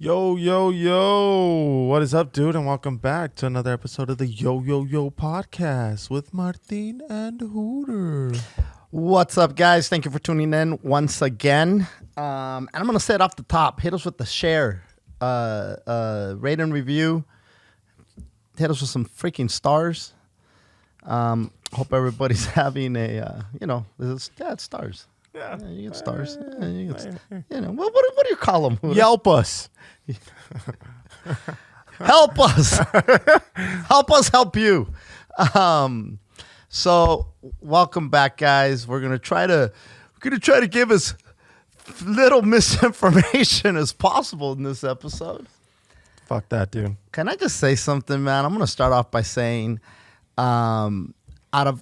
Yo, yo, yo. What is up, dude? And welcome back to another episode of the Yo, Yo, Yo podcast with Martin and Hooter. What's up, guys? Thank you for tuning in once again. And I'm going to say it off the top. Hit us with the share, rate and review. Hit us with some freaking stars. Hope everybody's having it's stars. Yeah, you get stars. What do you call them? Yelp us. Help us. Help us help you. So welcome back, guys. We're gonna try to give as little misinformation as possible in this episode. Fuck that, dude. Can I just say something, man? I'm gonna start off by saying,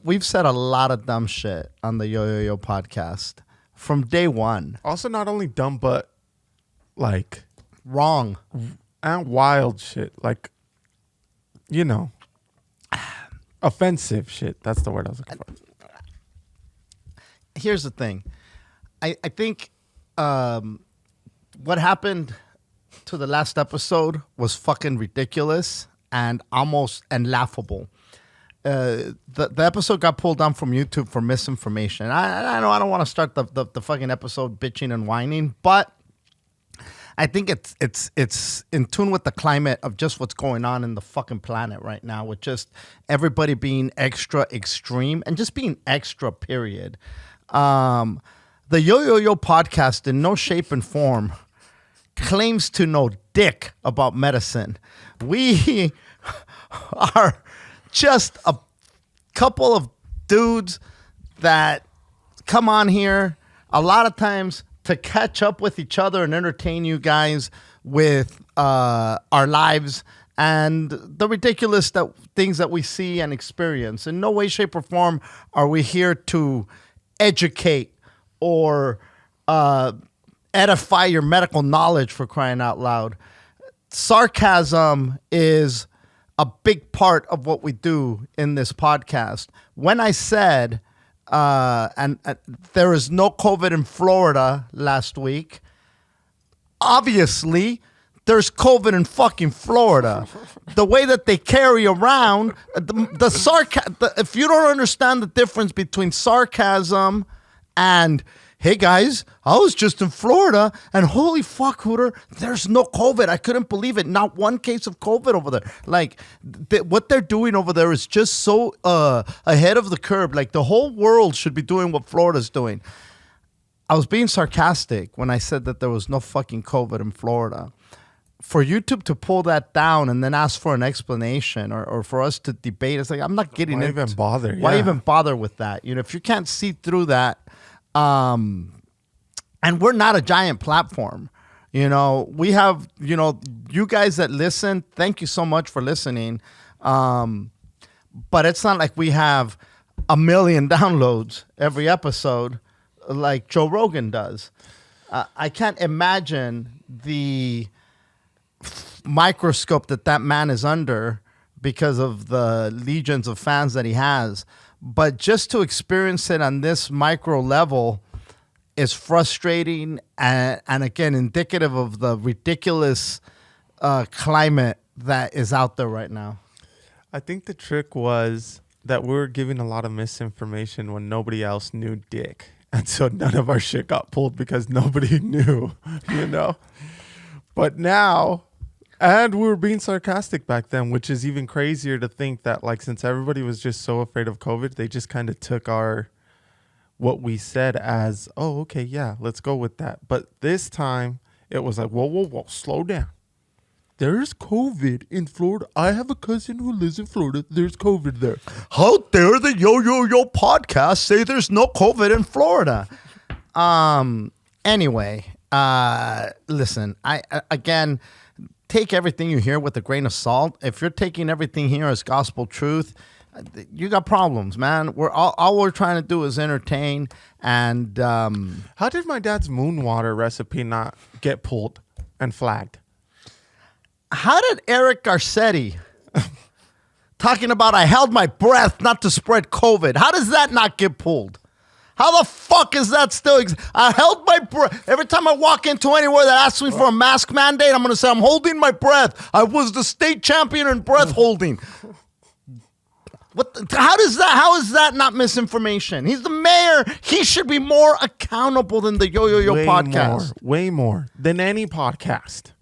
we've said a lot of dumb shit on the Yo Yo Yo podcast from day one. Also, not only dumb, but like Wrong and wild shit. Like, offensive shit. That's the word I was looking for. Here's the thing. I think what happened to the last episode was fucking ridiculous and laughable. The episode got pulled down from YouTube for misinformation. I know I don't want to start the fucking episode bitching and whining, but I think it's in tune with the climate of just what's going on in the fucking planet right now, with just everybody being extra extreme and just being extra, period. The Yo Yo Yo podcast in no shape and form claims to know dick about medicine. We are just a couple of dudes that come on here a lot of times to catch up with each other and entertain you guys with our lives and the ridiculous things that we see and experience. In no way, shape, or form are we here to educate or edify your medical knowledge, for crying out loud. Sarcasm is a big part of what we do in this podcast. When I said, and there is no COVID in Florida last week, obviously there's COVID in fucking Florida. The way that they carry around if you don't understand the difference between sarcasm and, hey guys, I was just in Florida and holy fuck, Hooter, there's no COVID. I couldn't believe it. Not one case of COVID over there. Like, what they're doing over there is just so ahead of the curve. Like, the whole world should be doing what Florida's doing. I was being sarcastic when I said that there was no fucking COVID in Florida. For YouTube to pull that down and then ask for an explanation or for us to debate, it's like, I'm not getting Why into even bother? Why Yeah. even bother with that? If you can't see through that, and we're not a giant platform. We have, you guys that listen, thank you so much for listening. But it's not like we have 1 million downloads every episode like Joe Rogan does. I can't imagine the microscope that man is under because of the legions of fans that he has. But just to experience it on this micro level is frustrating and again, indicative of the ridiculous climate that is out there right now. I think the trick was that we were giving a lot of misinformation when nobody else knew dick. And so none of our shit got pulled because nobody knew, But now, and we were being sarcastic back then, which is even crazier to think that, like, since everybody was just so afraid of COVID, they just kind of took what we said as, oh, okay, yeah, let's go with that. But this time, it was like, whoa, slow down. There's COVID in Florida. I have a cousin who lives in Florida. There's COVID there. How dare the Yo Yo Yo podcast say there's no COVID in Florida? Anyway, listen, I again, take everything you hear with a grain of salt. If you're taking everything here as gospel truth, you got problems, man. All we're trying to do is entertain. And how did my dad's moon water recipe not get pulled and flagged? How did Eric Garcetti talking about I held my breath not to spread COVID? How does that not get pulled? How the fuck is that still? I held my breath. Every time I walk into anywhere that asks me for a mask mandate, I'm going to say, I'm holding my breath. I was the state champion in breath holding. How is that not misinformation? He's the mayor. He should be more accountable than the Yo podcast. Way more than any podcast.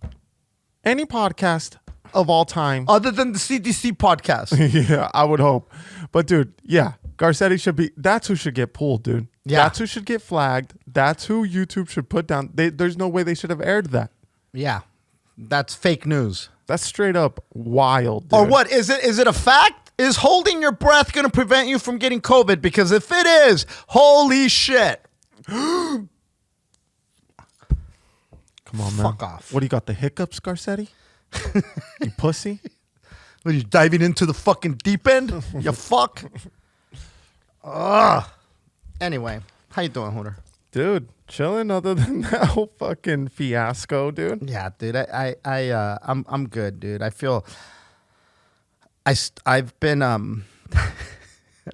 Any podcast of all time. Other than the CDC podcast. Yeah, I would hope. But dude, yeah, Garcetti should be, that's who should get pulled, dude. Yeah. That's who should get flagged. That's who YouTube should put down. There's no way they should have aired that. Yeah, that's fake news. That's straight up wild, dude. Or what? Is it a fact? Is holding your breath going to prevent you from getting COVID? Because if it is, holy shit. Come on, man. Fuck off. What do you got, the hiccups, Garcetti? You pussy? Are you diving into the fucking deep end? You fuck. Ugh. Anyway, how you doing, Hooter? Dude, chilling other than that whole fucking fiasco, dude. Yeah, dude. I'm good, dude. I feel I've been I've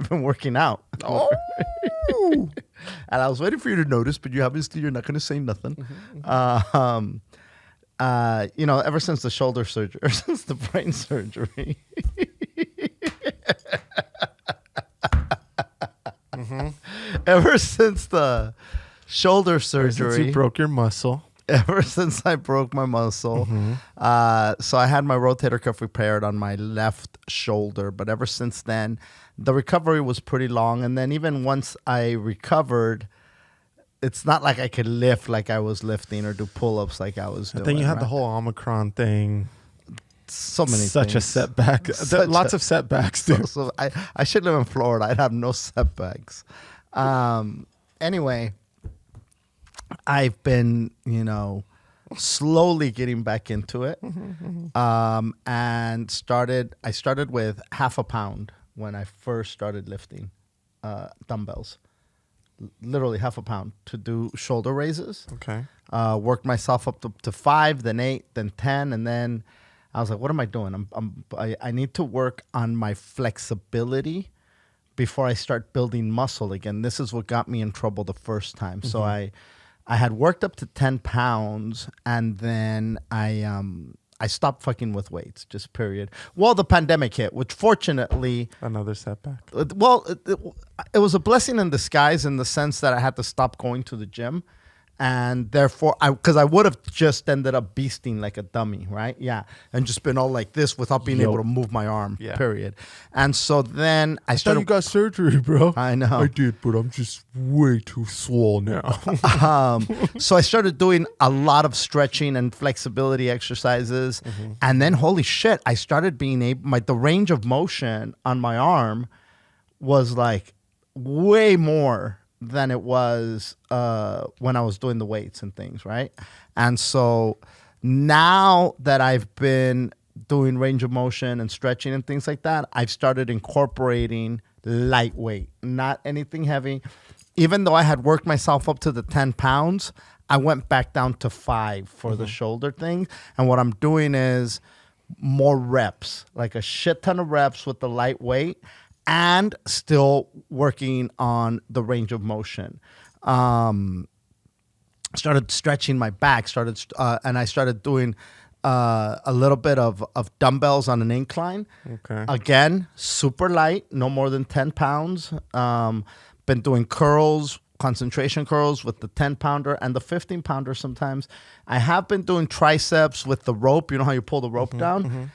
been working out. Oh. And I was waiting for you to notice, but you're not going to say nothing. Ever since the shoulder surgery, or since the brain surgery. Ever since the shoulder surgery. Since you broke your muscle. Ever since I broke my muscle. So I had my rotator cuff repaired on my left shoulder. But ever since then, the recovery was pretty long. And then even once I recovered, it's not like I could lift like I was lifting or do pull-ups like I was doing. Then you had the whole Omicron thing. So many Such things. a setback. Lots of setbacks, dude. So I should live in Florida. I'd have no setbacks. Anyway, I've been, slowly getting back into it. And I started with half a pound when I first started lifting dumbbells. Literally half a pound to do shoulder raises. Okay. Worked myself up to 5, then 8, then 10, and then I was like, "What am I doing? I need to work on my flexibility before I start building muscle again." This is what got me in trouble the first time. So I had worked up to 10 pounds, and then I stopped fucking with weights, just period. Well, the pandemic hit, which fortunately... Another setback. It was a blessing in disguise in the sense that I had to stop going to the gym. And therefore, because I would have just ended up beasting like a dummy, right? Yeah. And just been all like this without being able to move my arm, period. And so then I started... You got surgery, bro. I know. I did, but I'm just way too swole now. So I started doing a lot of stretching and flexibility exercises. And then, holy shit, I started being able... the range of motion on my arm was like way more than it was when I was doing the weights and things, right? And so now that I've been doing range of motion and stretching and things like that, I've started incorporating lightweight, not anything heavy. Even though I had worked myself up to the 10 pounds, I went back down to 5 for the shoulder thing. And what I'm doing is more reps, like a shit ton of reps with the lightweight, and still working on the range of motion. Started stretching my back, and I started doing a little bit of dumbbells on an incline. Okay. Again, super light, no more than 10 pounds. Been doing curls, concentration curls with the 10-pounder and the 15-pounder sometimes. I have been doing triceps with the rope. You know how you pull the rope down?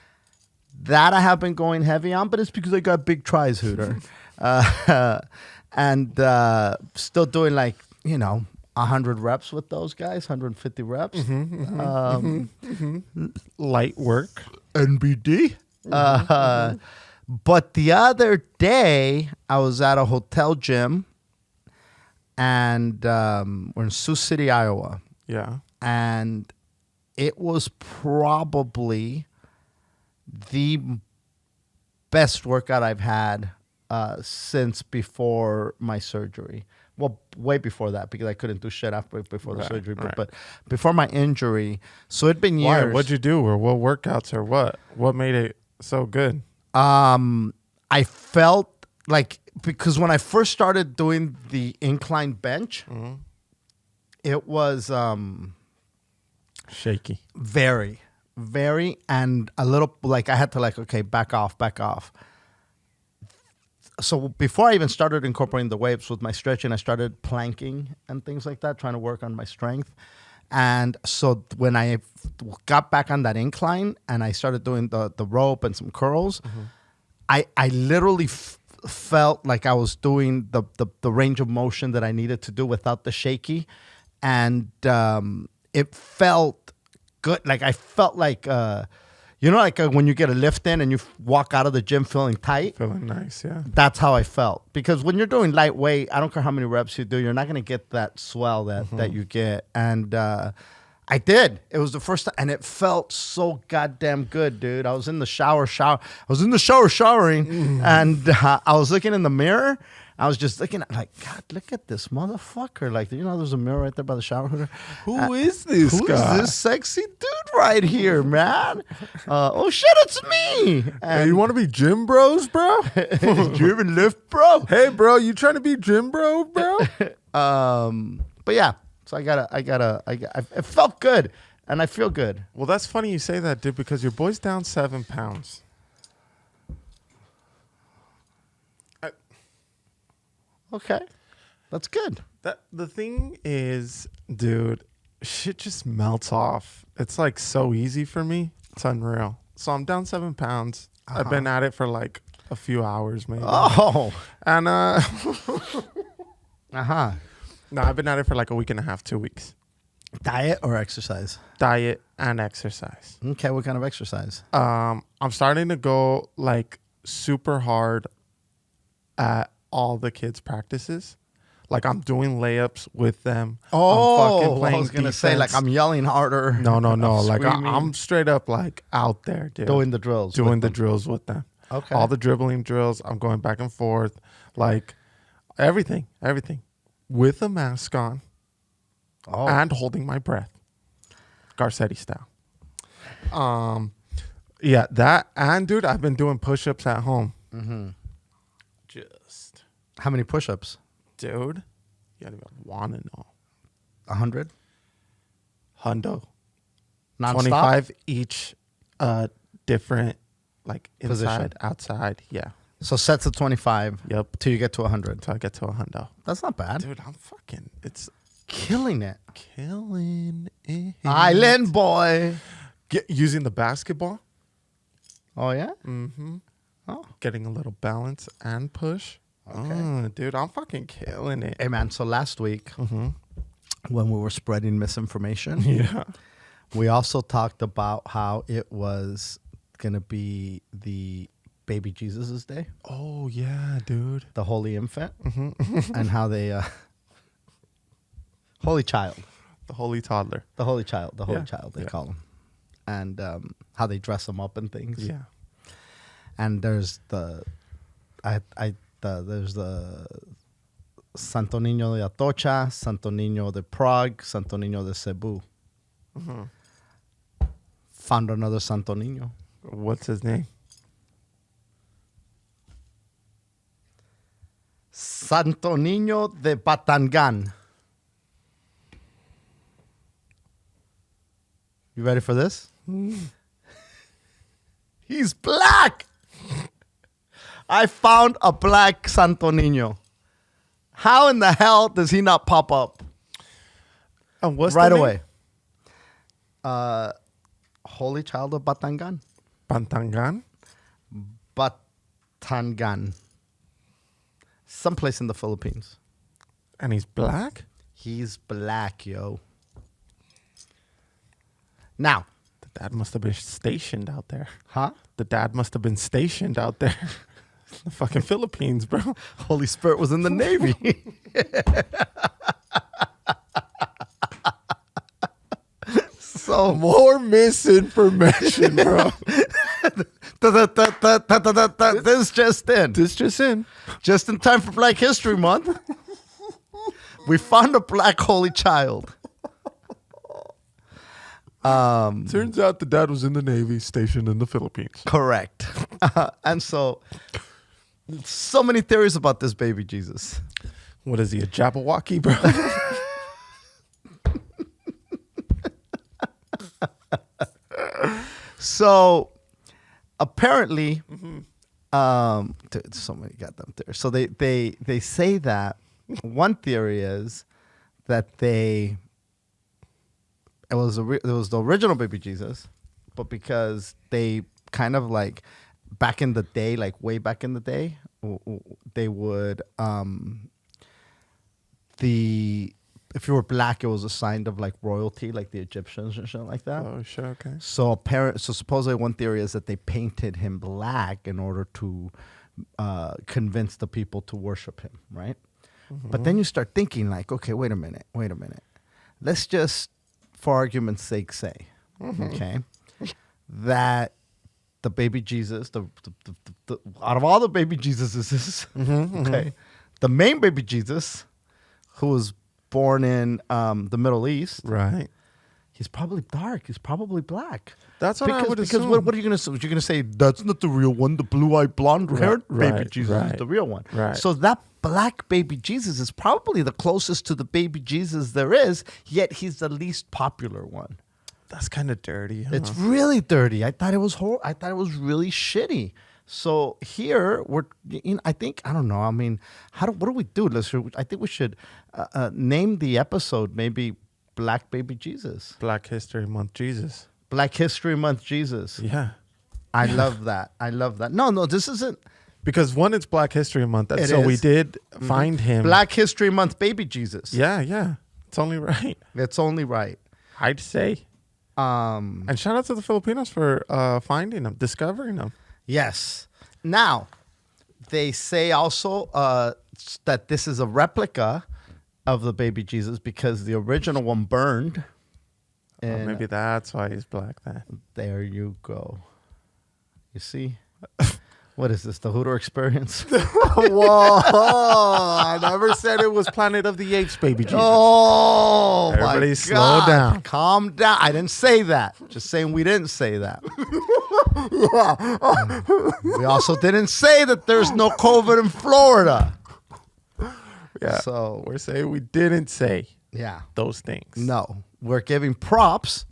That I have been going heavy on, but it's because I got big tries, Hooter. And still doing 100 reps with those guys, 150 reps. Light work. NBD. But the other day, I was at a hotel gym, and we're in Sioux City, Iowa. Yeah. And it was probably the best workout I've had since before my surgery. Well, way before that, because I couldn't do shit before the surgery. But before my injury, so it'd been years. Why? What'd you do, or what workouts, or what? What made it so good? I felt like because when I first started doing the incline bench, it was Shaky. very, very, and a little like I had to okay, back off. So before I even started incorporating the weights with my stretching, I started planking and things like that, trying to work on my strength. And so when I got back on that incline and I started doing the rope and some curls, I literally felt like I was doing the range of motion that I needed to do without the shaky. And it felt good. Like I felt like, when you get a lift in and you walk out of the gym feeling tight. Feeling nice, yeah. That's how I felt. Because when you're doing lightweight, I don't care how many reps you do, you're not going to get that swell that you get. And I did. It was the first time. And it felt so goddamn good, dude. I was in the shower. I was in the shower showering. And I was looking in the mirror. I was just looking at, like, God, look at this motherfucker. Like, there's a mirror right there by the shower. Who is this guy? Who is this sexy dude right here, man? Oh, shit, it's me. Hey, you want to be gym bros, bro? Did you even lift, bro? Hey, bro, you trying to be gym bro? But yeah, so it felt good, and I feel good. Well, that's funny you say that, dude, because your boy's down 7 pounds. Okay, that's good. The thing is, dude, shit just melts off. It's like so easy for me. It's unreal. So I'm down 7 pounds. I've been at it for like a few hours, maybe. Oh, And uh huh. no, I've been at it for like a week and a half, 2 weeks. Diet or exercise? Diet and exercise. Okay, what kind of exercise? I'm starting to go like super hard at all the kids' practices. Like I'm doing layups with them. I'm fucking playing I was gonna say defense. like I'm yelling harder. No. Like screaming. I'm straight up like out there, dude. Doing the drills. Doing with the them. drills with them. Okay. All the dribbling drills. I'm going back and forth. Like everything. With a mask on Oh. and holding my breath. Garcetti style. Yeah, that and dude, I've been doing push-ups at home. Just How many push-ups? dude, you don't even want to know. 100? Hundo. Non-stop? 25 each, different, like inside, Position. outside. Yeah. So sets of 25 Yep. till you get to 100. Until I get to a hundo. That's not bad. Dude, I'm fucking, it's Killing it. killing it. Island boy. Using the basketball. Oh, yeah? Mm-hmm. Oh. Getting a little balance and push. Okay. Dude, I'm fucking killing it. Hey, man, so last week when we were spreading misinformation, Yeah. we also talked about how it was going to be the baby Jesus' day, Oh, yeah, dude. the holy infant, and how they... holy child. The holy toddler. The holy child. The holy Yeah. child, they Yeah. call him. And how they dress him up and things. Yeah. And there's there's the Santo Niño de Atocha, Santo Niño de Prague, Santo Niño de Cebu. Found another Santo Niño. What's his name? Santo Niño de Batangan. You ready for this? He's black. I found a black Santo Niño. How in the hell does he not pop up And what's right the name? away? Holy Child of Batangan. Pantangan? Batangan. Someplace in the Philippines. And he's black? He's black, yo. Now. The dad must have been stationed out there. Huh? The dad must have been stationed out there. The fucking Philippines, bro. Holy Spirit was in the Navy. So More misinformation, bro. this just in. This just in. Just in time for Black History Month. We found a black holy child. Turns out the dad was in the Navy, stationed in the Philippines. Correct. And so So many theories about this baby Jesus. What is he, a Jabberwocky, bro? So apparently, dude, so many goddamn theories. So they say that one theory is that it was the original baby Jesus, but because they kind of like back in the day, like way back in the day, they would if you were black, it was a sign of like royalty, like the Egyptians and shit like that. Oh, sure, okay. So supposedly one theory is that they painted him black in order to convince the people to worship him, right? But then you start thinking like, okay, wait a minute. Let's just, for argument's sake, say, okay, that the baby Jesus, the out of all the baby Jesuses, okay, the main baby Jesus, who was born in the Middle East, Right. he's probably dark. He's probably black. That's what I would because assume. what are you going to say? You're going to say that's not the real one. The blue-eyed, blonde-haired baby right, Jesus is right, the real one. right. So that black baby Jesus is probably the closest to the baby Jesus there is, yet he's the least popular one. That's kind of dirty. Huh? It's really dirty. I thought it was I thought it was really shitty. So here I don't know. I mean, what do we do? I think we should name the episode maybe Black Baby Jesus. Black History Month Jesus. Black History Month Jesus. Yeah. I love that. No, this isn't. Because one, it's Black History Month. It So we is. did find him. Black History Month baby Jesus. Yeah. It's only right. It's only right. I'd say. And shout out to the Filipinos for finding him, discovering him. Yes. Now, they say also that this is a replica of the baby Jesus because the original one burned. Or And maybe that's why he's black then. there you go. You see? What is this, the Hooter experience? Whoa! I never said it was Planet of the Apes, baby Jesus. Oh, Everybody my slow God. down. Calm down. I didn't say that. Just saying we didn't say that. We also didn't say that there's no COVID in Florida. Yeah. So, We're saying we didn't say yeah. those things. No. We're giving props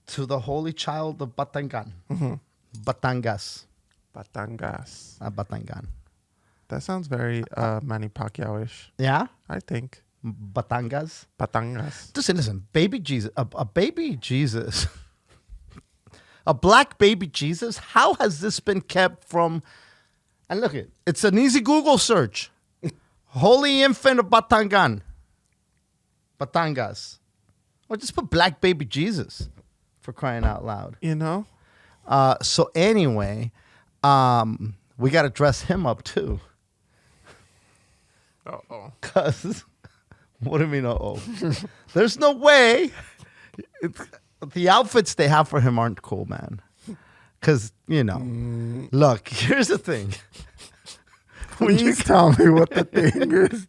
to the Holy Child of Batangan. Batangas. Batangas. Batangan. That sounds very Manny Pacquiao-ish, Yeah? I think. Batangas. Batangas. Listen, baby Jesus, a baby Jesus, a black baby Jesus, how has this been kept from, and look, it's an easy Google search. Holy Infant of Batangan. Batangas. Or just put black baby Jesus, for crying out loud. You know? So anyway, we got to dress him up too. Uh-oh. Because, what do you mean, uh-oh? There's no way. The outfits they have for him aren't cool, man. Because, look, here's the thing. Please tell me what the thing is.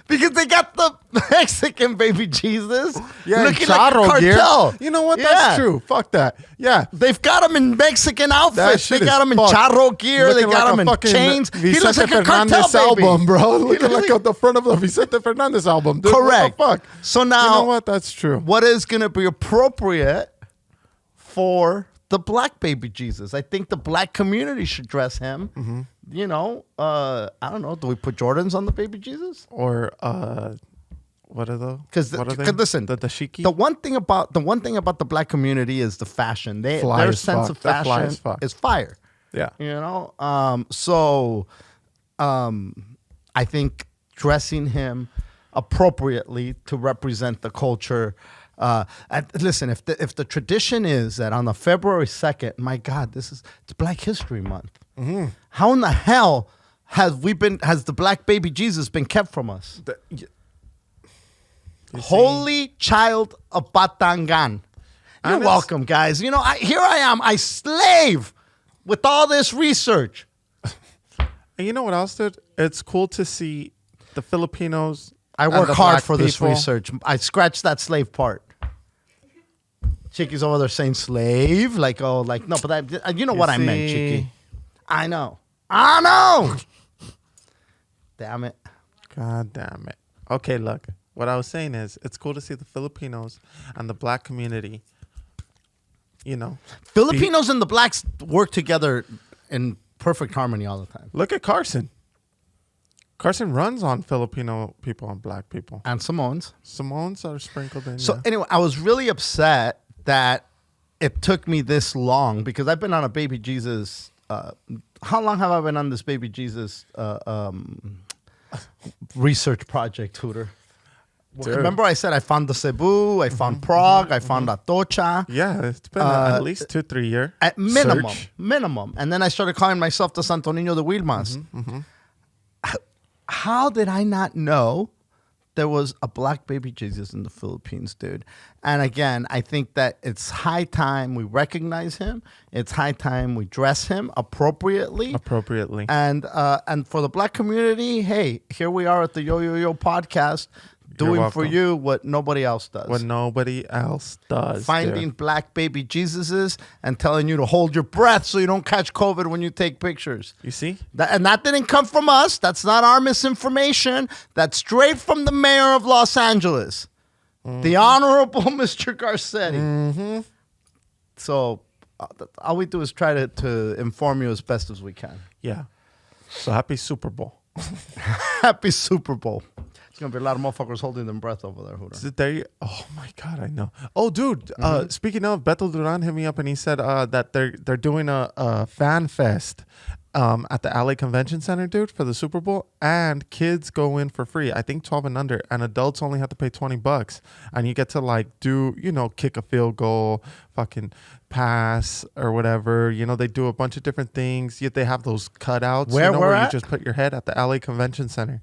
Because they got the Mexican baby Jesus looking like a charro gear. cartel. You know what? Yeah. That's true. Fuck that. Yeah. They've got him in Mexican That outfits. They shit got is him in fucked. charro gear. Looking They got like him a in fucking chains. He looks like Vicente a cartel Fernandez baby. album, bro. Looking like the front of the Vicente Fernandez album. Dude, Correct. What the fuck? So now, you know what? That's true. what is going to be appropriate for the black baby Jesus? I think the black community should dress him. I don't know. Do we put Jordans on the baby Jesus? Or what are those? Because listen, the Chiki. the one thing about the black community is the fashion. Fly Their as sense fuck. of They're fly fashion as fuck. is fire. Yeah. I think dressing him appropriately to represent the culture. Listen, if the tradition is that on the February 2nd, my God, it's Black History Month. How in the hell has the black baby Jesus been kept from us? Holy Child of Batangan. You're welcome, guys. Here I am. I slave with all this research. And you know what else, dude? It's cool to see the Filipinos. I and work the hard black for this people. research. I scratched that slave part. Chiki's over there saying slave. No, but you know what I meant, see? Chiki. I know. Damn it. God damn it. Okay, look. What I was saying is, it's cool to see the Filipinos and the black community, you know. Filipinos and the blacks work together in perfect harmony all the time. Look at Carson. Carson runs on Filipino people and black people. And Samoans. Samoans are sprinkled in. So yeah. anyway, I was really upset that it took me this long because I've been on a baby Jesus. How long have I been on this baby Jesus research project, Hooter? Dude. Remember I said I found the Cebu, I found Prague, I found Atocha. Yeah, it's been at least 2-3 years. At minimum. And then I started calling myself the Santo Niño de Wilmas. How did I not know there was a black baby Jesus in the Philippines, dude? And again, I think that it's high time we recognize him. It's high time we dress him appropriately. And for the black community, hey, here we are at the Yo Yo Yo podcast doing for you what nobody else does. Finding black baby Jesuses and telling you to hold your breath so you don't catch COVID when you take pictures. You see? And that didn't come from us. That's not our misinformation. That's straight from the mayor of Los Angeles, the Honorable Mr. Garcetti. So all we do is try to inform you as best as we can. Yeah. So happy Super Bowl. Happy Super Bowl. It's going to be a lot of motherfuckers holding their breath over there, Hooter. Oh, my God, I know. Oh, dude, speaking of, Beto Duran hit me up and he said that they're doing a fan fest at the LA Convention Center, dude, for the Super Bowl. And kids go in for free. I think 12 and under. And adults only have to pay $20. And you get to, like, do, kick a field goal, fucking pass or whatever. They do a bunch of different things. Yet they have those cutouts. Where you just put your head at the LA Convention Center.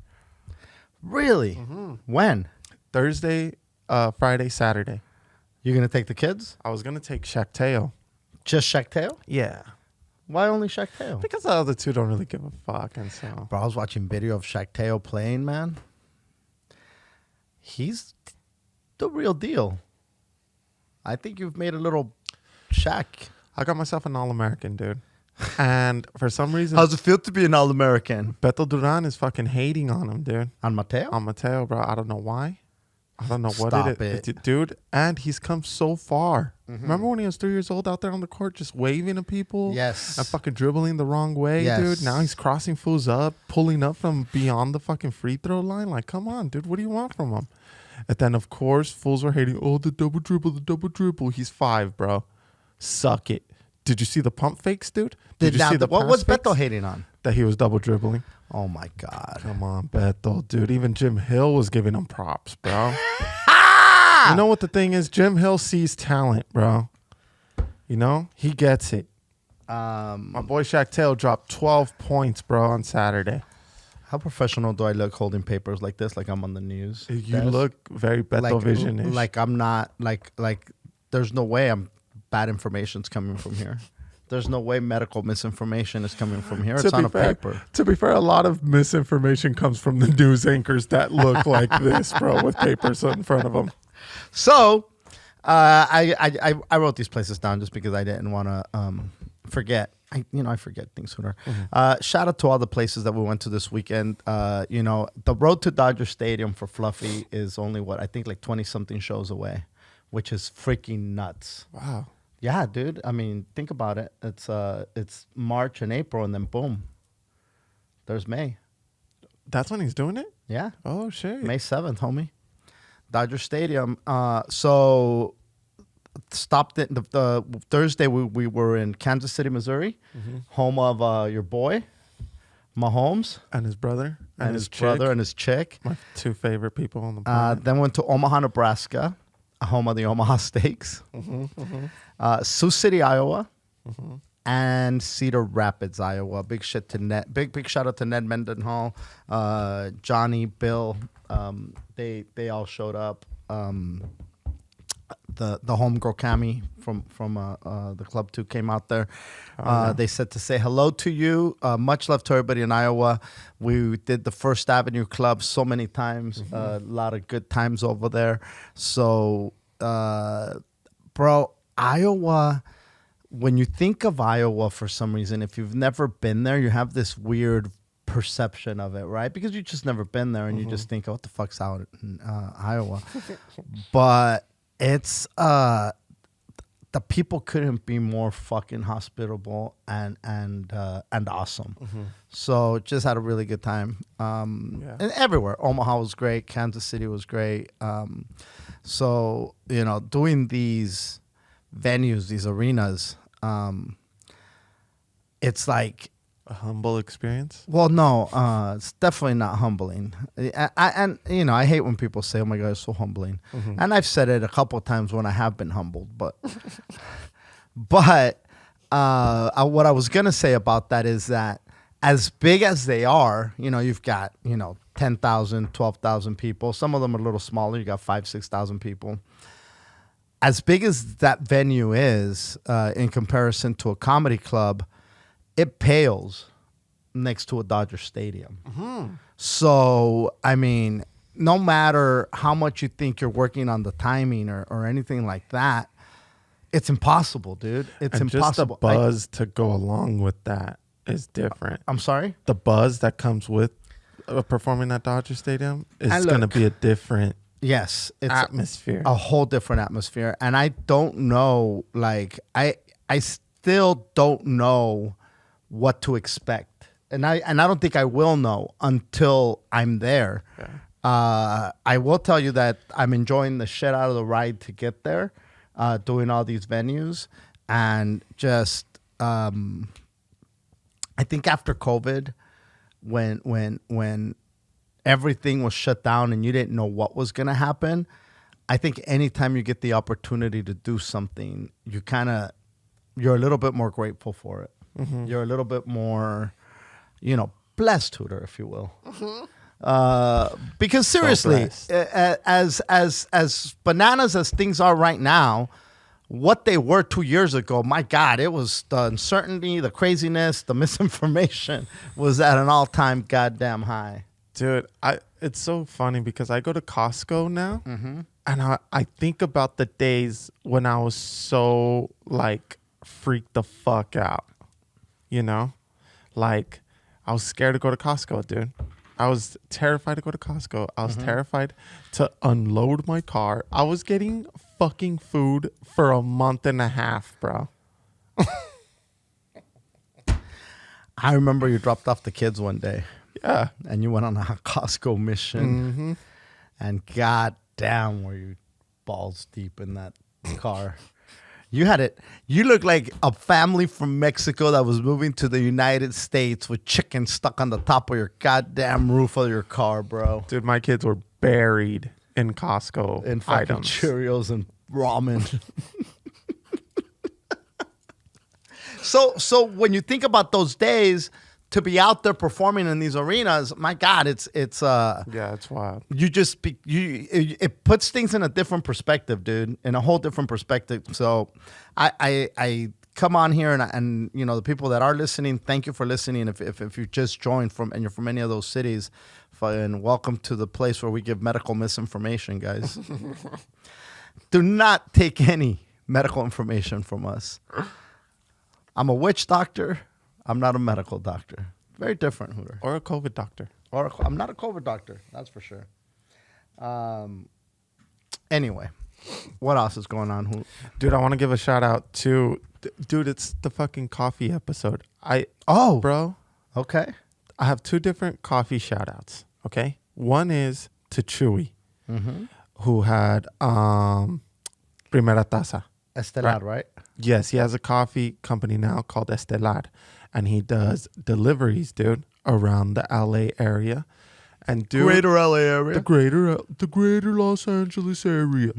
Really? When? Thursday, Friday, Saturday. You gonna take the kids? I was gonna take Shaq Tail. Just Shaq Tail? Yeah. Why only Shaq Tail? Because the other two don't really give a fuck, and so. Bro, I was watching video of Shaq Tail playing, man. He's the real deal. I think you've made a little Shaq. I got myself an All-American, dude. And for some reason, how's it feel to be an All-American? Beto Duran is fucking hating on him, dude. On Mateo? On Mateo, bro. I don't know why. I don't know what it is. Dude, and he's come so far. Remember when he was 3 years old out there on the court just waving at people? Yes. And fucking dribbling the wrong way, dude? Now he's crossing fools up, pulling up from beyond the fucking free throw line. Like, come on, dude. What do you want from him? And then, of course, fools were hating, oh, the double dribble. He's 5, bro. Suck it. Did you see the pump fakes, dude? Did you see the what was fakes? Beto hating on? That he was double dribbling. Oh, my God. Come on, Beto, dude. Even Jim Hill was giving him props, bro. You know what the thing is? Jim Hill sees talent, bro. He gets it. My boy Shaq Tail dropped 12 points, bro, on Saturday. How professional do I look holding papers like this, like I'm on the news? You look very Beto Vision-ish. Like I'm not, like there's no way bad information's coming from here. There's no way medical misinformation is coming from here. It's on a paper. To be fair, a lot of misinformation comes from the news anchors that look like this, bro, with papers in front of them. So, I wrote these places down just because I didn't want to forget. I forget things sooner. Shout out to all the places that we went to this weekend. The road to Dodger Stadium for Fluffy is only I think like 20-something shows away, which is freaking nuts. Wow. Yeah, dude. I mean, think about it. It's March and April, and then boom, there's May. That's when he's doing it? Yeah. Oh, shit. May 7th, homie. Dodger Stadium. So stopped it the Thursday. We were in Kansas City, Missouri, home of your boy, Mahomes, and his brother, and his brother and his chick. My 2 favorite people on the planet. Then went to Omaha, Nebraska, home of the Omaha Steaks. Sioux City, Iowa. And Cedar Rapids, Iowa. Big shit to Ned. Big shout out to Ned Mendenhall, Johnny, Bill. They all showed up. The homegirl Cami from the Club 2 came out there. They said to say hello to you. Much love to everybody in Iowa. We did the First Avenue Club so many times. A lot of good times over there. So, bro, Iowa, when you think of Iowa for some reason, if you've never been there, you have this weird perception of it, right? Because you just never been there and you just think, oh, what the fuck's out in Iowa? But it's the people couldn't be more fucking hospitable and awesome. So just had a really good time. And everywhere. Omaha was great. Kansas City was great. So, you know, doing these venues, these arenas, it's like a humble experience. Well, no, it's definitely not humbling. And you know, I hate when people say, "Oh my God, it's so humbling," and I've said it a couple of times when I have been humbled. But, what I was gonna say about that is that as big as they are, you know, you've got 10,000, 12,000 people. Some of them are a little smaller. You got 5,000, 6,000 people. As big as that venue is, in comparison to a comedy club, it pales next to a Dodger Stadium. So, I mean, no matter how much you think you're working on the timing or anything like that, it's impossible, dude. It's and impossible. Just the buzz to go along with that is different. I'm sorry? The buzz that comes with performing at Dodger Stadium is going to be a different it's atmosphere. A whole different atmosphere. And I don't know, like, I still don't know what to expect. And I don't think I will know until I'm there. I will tell you that I'm enjoying the shit out of the ride to get there, doing all these venues. And just, I think after COVID, when everything was shut down and you didn't know what was going to happen, I think anytime you get the opportunity to do something, you're a little bit more grateful for it. You're a little bit more, blessed, Hooter, if you will. Because seriously, as bananas as things are right now, what they were 2 years ago, my God, it was the uncertainty, the craziness, the misinformation was at an all-time goddamn high. Dude, it's so funny because I go to Costco now, and I think about the days when I was so, like, freaked the fuck out, Like, I was scared to go to Costco, dude. I was terrified to go to Costco. I was terrified to unload my car. I was getting fucking food for a month and a half, bro. I remember you dropped off the kids one day. Yeah. And you went on a Costco mission. And goddamn, were you balls deep in that car. You had it. You looked like a family from Mexico that was moving to the United States with chicken stuck on the top of your goddamn roof of your car, bro. Dude, my kids were buried in Costco in fucking items. Cheerios and ramen. So when you think about those days, to be out there performing in these arenas, my God, it's it's wild. It puts things in a different perspective, dude, in a whole different perspective. So I come on here and the people that are listening, thank you for listening. If you just joined and you're from any of those cities, and welcome to the place where we give medical misinformation, guys. Do not take any medical information from us. I'm a witch doctor. I'm not a medical doctor. Very different, Hooter. Or a COVID doctor. I'm not a COVID doctor. That's for sure. Anyway, what else is going on? Dude, I want to give a shout out to... Dude, it's the fucking coffee episode. Bro. Okay. I have two different coffee shout outs, okay? One is to Chewy, who had Primera Taza. Estelar, right? Yes, he has a coffee company now called Estelar. And he does deliveries, dude, around the LA area. And greater LA area. The greater Los Angeles area.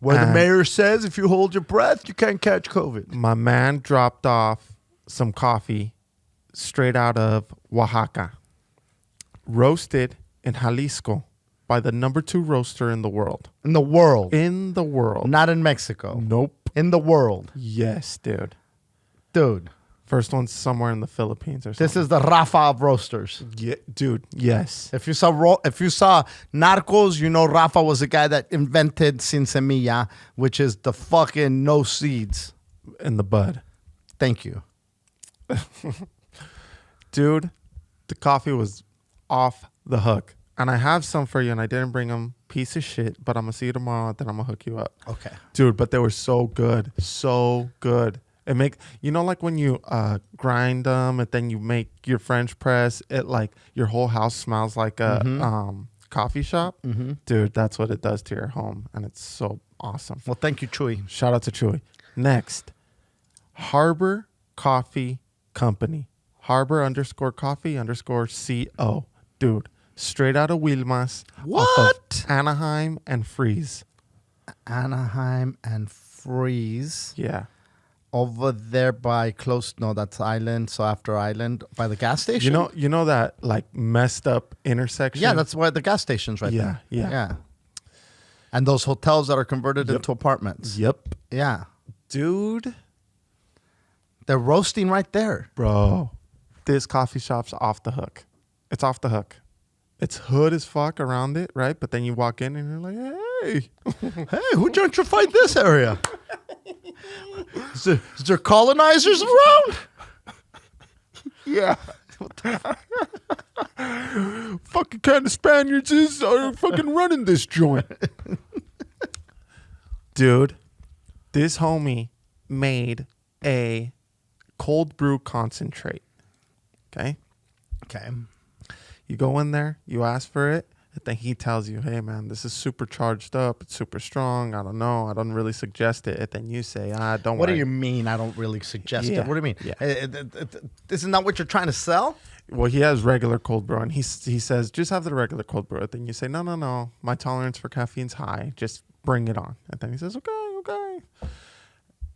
Where the mayor says if you hold your breath, you can't catch COVID. My man dropped off some coffee straight out of Oaxaca. Roasted in Jalisco by the number 2 roaster in the world. In the world. In the world. Not in Mexico. Nope. In the world. Yes, dude. Dude. First one's somewhere in the Philippines or something. This is the Rafa of roasters. Yeah, dude, yes. If you saw Narcos, you know Rafa was the guy that invented Sin Semilla, which is the fucking no seeds. In the bud. Thank you. Dude, The coffee was off the hook. And I have some for you, and I didn't bring them. Piece of shit. But I'm going to see you tomorrow, then I'm going to hook you up. Okay. Dude, but they were so good. So good. Like when you grind them and then you make your French press, it like your whole house smells like a coffee shop. Mm-hmm. Dude, that's what it does to your home. And it's so awesome. Well, thank you, Chewy. Shout out to Chewy. Next, Harbor Coffee Company. Harbor_coffee_CO. Dude, straight out of Wilmas. What? Off of Anaheim and Freeze. Anaheim and Freeze. Yeah. Over there by that's Island. So after Island, by the gas station. You know that like messed up intersection. Yeah, that's where the gas station's right there. Yeah. And those hotels that are converted into apartments. Yep. Yeah, dude, they're roasting right there, bro. This coffee shop's off the hook. It's off the hook. It's hood as fuck around it, right? But then you walk in and you're like, hey, who gentrified this area? Is there colonizers around? Yeah. Fucking kind of Spaniards are fucking running this joint. Dude, this homie made a cold brew concentrate. Okay? You go in there, you ask for it, and then he tells you, hey, man, this is super charged up. It's super strong. I don't know. I don't really suggest it. And then you say, don't worry. What do you mean I don't really suggest it? What do you mean? Yeah. Isn't that what you're trying to sell? Well, he has regular cold brew, and he says, just have the regular cold brew. And then you say, no. My tolerance for caffeine's high. Just bring it on. And then he says, okay.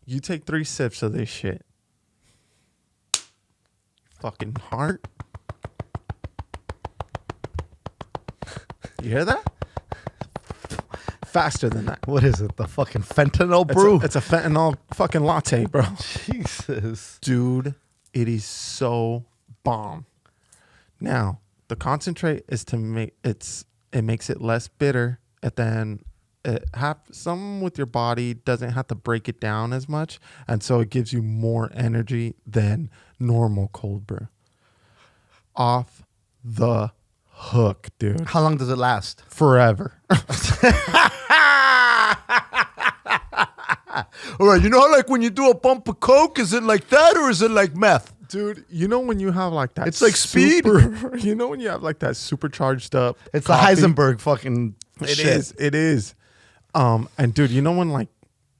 You take 3 sips of this shit. Fucking heart. You hear that? Faster than that. What is it? The fucking fentanyl brew? It's a fentanyl fucking latte, bro. Jesus. Dude, it is so bomb. Now, the concentrate is to make it makes it less bitter, and then some with your body doesn't have to break it down as much, and so it gives you more energy than normal cold brew. Off the hook, dude. How long does it last? Forever. All right, you know how like when you do a bump of coke, is it like that or is it like meth? Dude, you know when you have like that, it's like speed. You know when you have like that supercharged up. It's coffee? the Heisenberg fucking. It is. And dude, you know when like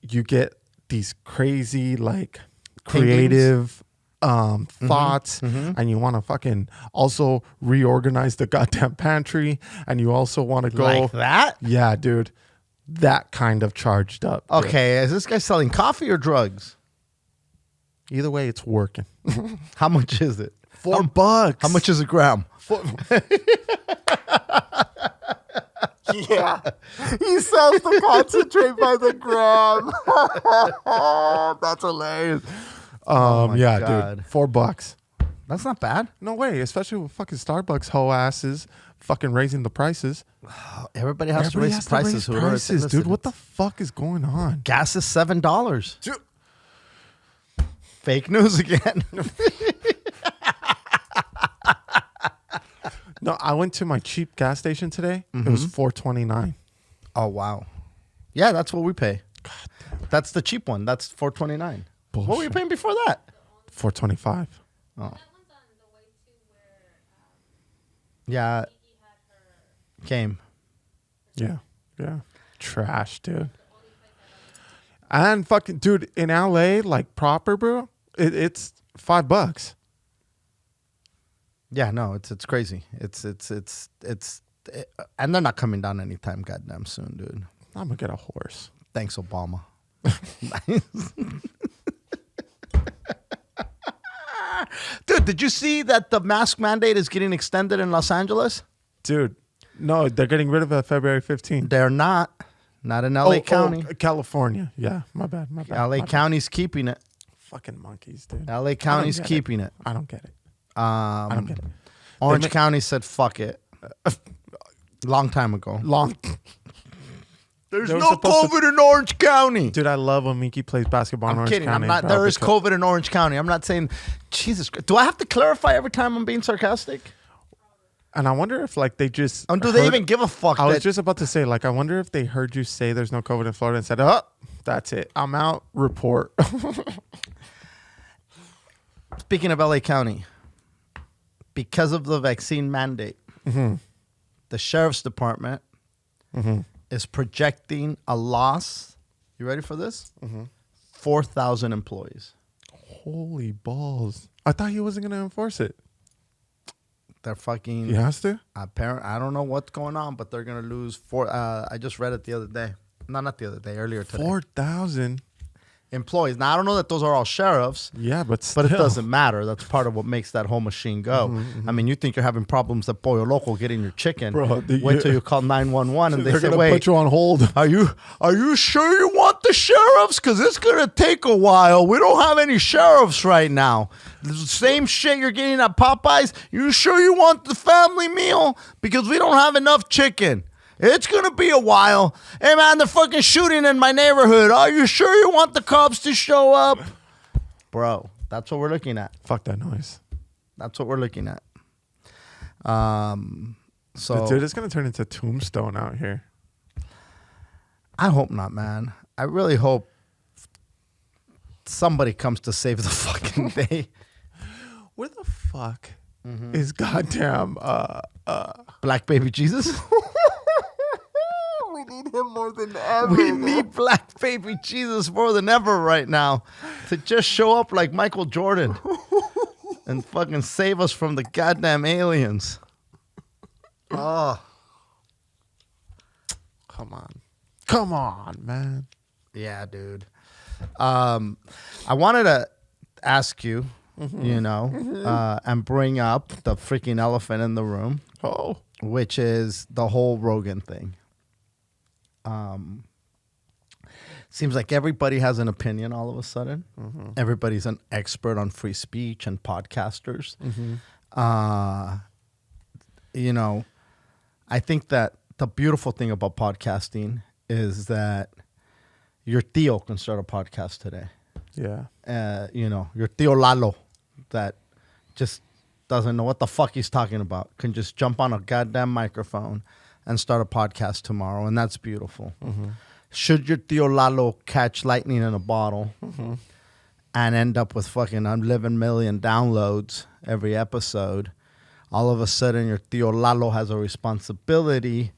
you get these crazy like creative thoughts, and you want to fucking also reorganize the goddamn pantry, and you also want to go like that. Yeah, dude, that kind of charged up. Okay, is this guy selling coffee or drugs? Either way, it's working. How much is it? $4. How much is a gram? Yeah, he sells the concentrate by the gram. That's hilarious. Yeah, God. dude, $4. That's not bad. No way, especially with fucking Starbucks hoe asses fucking raising the prices. Everybody has to raise prices. Dude. What the fuck is going on? Gas is $7. Dude. Fake news again. No, I went to my cheap gas station today. It was $4.29. Oh wow, yeah, that's what we pay. That's the cheap one. That's $4.29. What were you paying before that? $4.25. Oh. Yeah. Came. Yeah. Trash, dude. And fucking, dude, in LA, like proper, bro, it's $5. Yeah, no, it's crazy. It's and they're not coming down anytime goddamn soon, dude. I'm gonna get a horse. Thanks, Obama. Dude, did you see that the mask mandate is getting extended in Los Angeles? Dude, no, they're getting rid of it February 15th. They're not in LA County. California. Yeah, my bad. LA County's keeping it. Fucking monkeys, dude. LA County's keeping it. I don't get it. I don't get it. Orange County said fuck it. Long time ago. There's no COVID in Orange County. Dude, I love when Mickey plays basketball in Orange County. I'm kidding. There is COVID in Orange County. I'm not saying, Jesus Christ. Do I have to clarify every time I'm being sarcastic? And I wonder if like they just do they even give a fuck? I was just about to say, like, I wonder if they heard you say there's no COVID in Florida and said, "Oh, that's it. I'm out. Report." Speaking of LA County, because of the vaccine mandate, the sheriff's department is projecting a loss. You ready for this? 4,000 employees. Holy balls! I thought he wasn't gonna enforce it. They're fucking. He has to. I don't know what's going on, but they're gonna lose four. I just read it the other day. No, not the other day. Earlier today. 4,000 employees. Now I don't know that those are all sheriffs. Yeah, but still. But it doesn't matter. That's part of what makes that whole machine go. I mean, you think you're having problems at Pollo Loco getting your chicken? Bro, wait till you call 911 and they say, "Wait, put you on hold." Are you sure you want the sheriffs? Because it's gonna take a while. We don't have any sheriffs right now. The same shit you're getting at Popeyes. You sure you want the family meal? Because we don't have enough chicken. It's going to be a while. Hey, man, they're fucking shooting in my neighborhood. Are you sure you want the cops to show up? Bro, that's what we're looking at. Fuck that noise. That's what we're looking at. So, Dude, it's going to turn into Tombstone out here. I hope not, man. I really hope somebody comes to save the fucking day. Where the fuck is goddamn Black Baby Jesus? We need him more than ever. We need Black Baby Jesus more than ever right now to just show up like Michael Jordan and fucking save us from the goddamn aliens. Oh. Come on, man. Yeah, dude. I wanted to ask you, and bring up the freaking elephant in the room, which is the whole Rogan thing. Seems like everybody has an opinion all of a sudden. Everybody's an expert on free speech and podcasters. I think that the beautiful thing about podcasting is that your tío can start a podcast today. Yeah. Your tío Lalo that just doesn't know what the fuck he's talking about can just jump on a goddamn microphone and start a podcast tomorrow, and that's beautiful. Should your tío Lalo catch lightning in a bottle and end up with fucking 11 million downloads every episode, all of a sudden your tío Lalo has a responsibility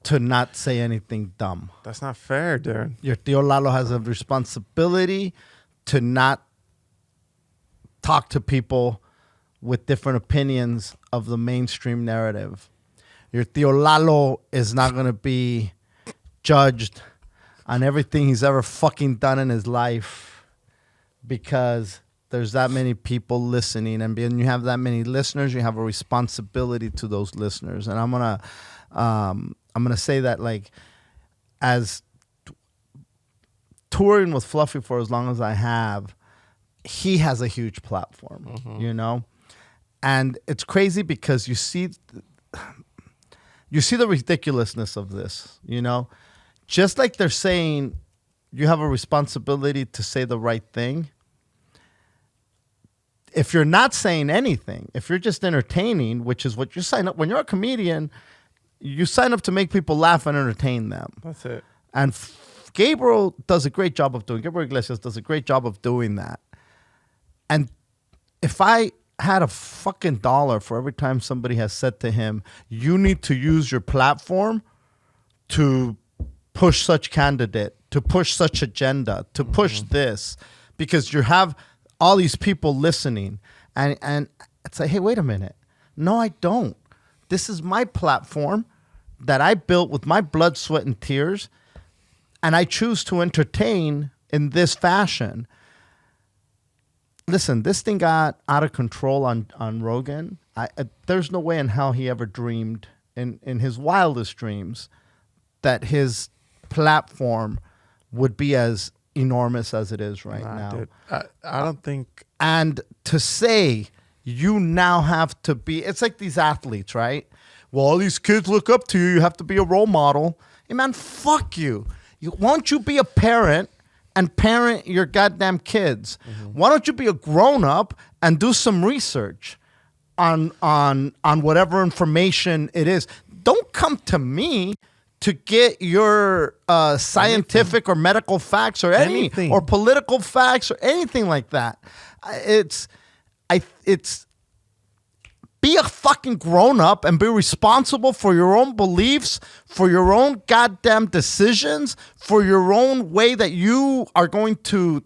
to not say anything dumb. That's not fair, dude. Your tío Lalo has a responsibility to not talk to people with different opinions of the mainstream narrative. Your tío Lalo is not going to be judged on everything he's ever fucking done in his life because there's that many people listening. And when you have that many listeners, you have a responsibility to those listeners. And I'm gonna say that, like, as touring with Fluffy for as long as I have, he has a huge platform, and it's crazy because you see the ridiculousness of this, just like they're saying you have a responsibility to say the right thing. If you're not saying anything, if you're just entertaining, which is what you sign up when you're a comedian, you sign up to make people laugh and entertain them. That's it. And Gabriel does a great job of doing. Gabriel Iglesias does a great job of doing that. And if I had a fucking dollar for every time somebody has said to him, you need to use your platform to push such candidate, to push such agenda, to push this, because you have all these people listening. And it's like, hey, wait a minute. No, I don't. This is my platform that I built with my blood, sweat, and tears, and I choose to entertain in this fashion. Listen, this thing got out of control on Rogan. There's no way in hell he ever dreamed in his wildest dreams that his platform would be as enormous as it is right now. Dude, I don't think. And to say you now have to be, it's like these athletes, right? Well, all these kids look up to you. You have to be a role model. Hey, man, fuck you. Why don't you be a parent and parent your goddamn kids? Why don't you be a grown-up and do some research? on whatever information it is. Don't come to me to get your scientific or medical facts or Anything. or political facts or anything like that. It's be a fucking grown up and be responsible for your own beliefs, for your own goddamn decisions, for your own way that you are going to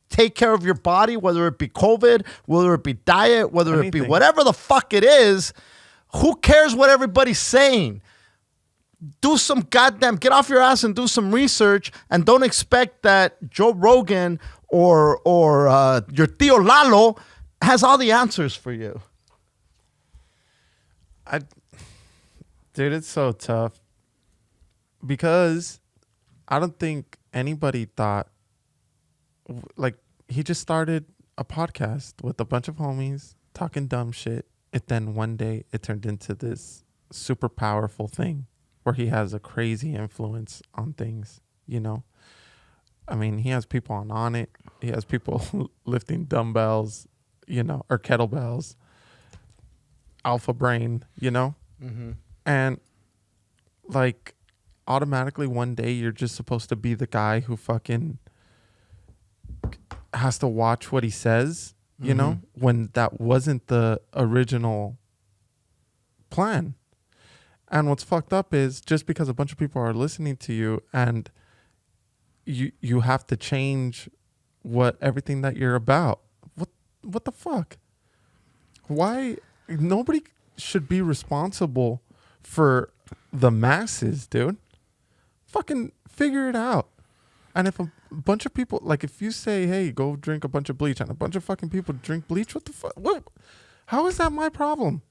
take care of your body, whether it be COVID, whether it be diet, whether it be Anything. whatever the fuck it is. Who cares what everybody's saying? Do some goddamn, get off your ass and do some research, and don't expect that Joe Rogan or your tío Lalo has all the answers for you. Dude, it's so tough because I don't think anybody thought, like, he just started a podcast with a bunch of homies talking dumb shit. It then one day it turned into this super powerful thing where he has a crazy influence on things, you know? I mean, he has people on it. He has people lifting dumbbells, you know, or kettlebells, alpha brain, you know? Mm-hmm. And like automatically one day you're just supposed to be the guy who fucking has to watch what he says, you know, when that wasn't the original plan. And what's fucked up is just because a bunch of people are listening to you and you have to change everything that you're about. What the fuck? Why? Nobody should be responsible for the masses, dude. Fucking figure it out. And if a bunch of people, like if you say, hey, go drink a bunch of bleach, and a bunch of fucking people drink bleach, what the fuck? What? How is that my problem?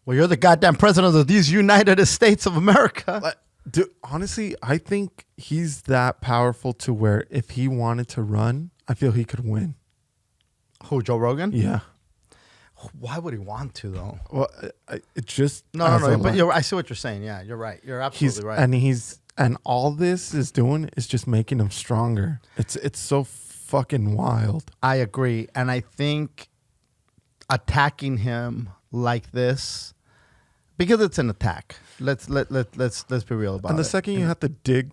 Well, you're the goddamn president of these United States of America. Dude, honestly, I think he's that powerful to where if he wanted to run, I feel he could win. Who, Joe Rogan? Yeah. Why would he want to, though? Well, it just No. But I see what you're saying. Yeah, you're right. You're absolutely right. And all this is doing is just making him stronger. It's so fucking wild. I agree, and I think attacking him like this, because it's an attack. Let's be real about it. And the second you have to dig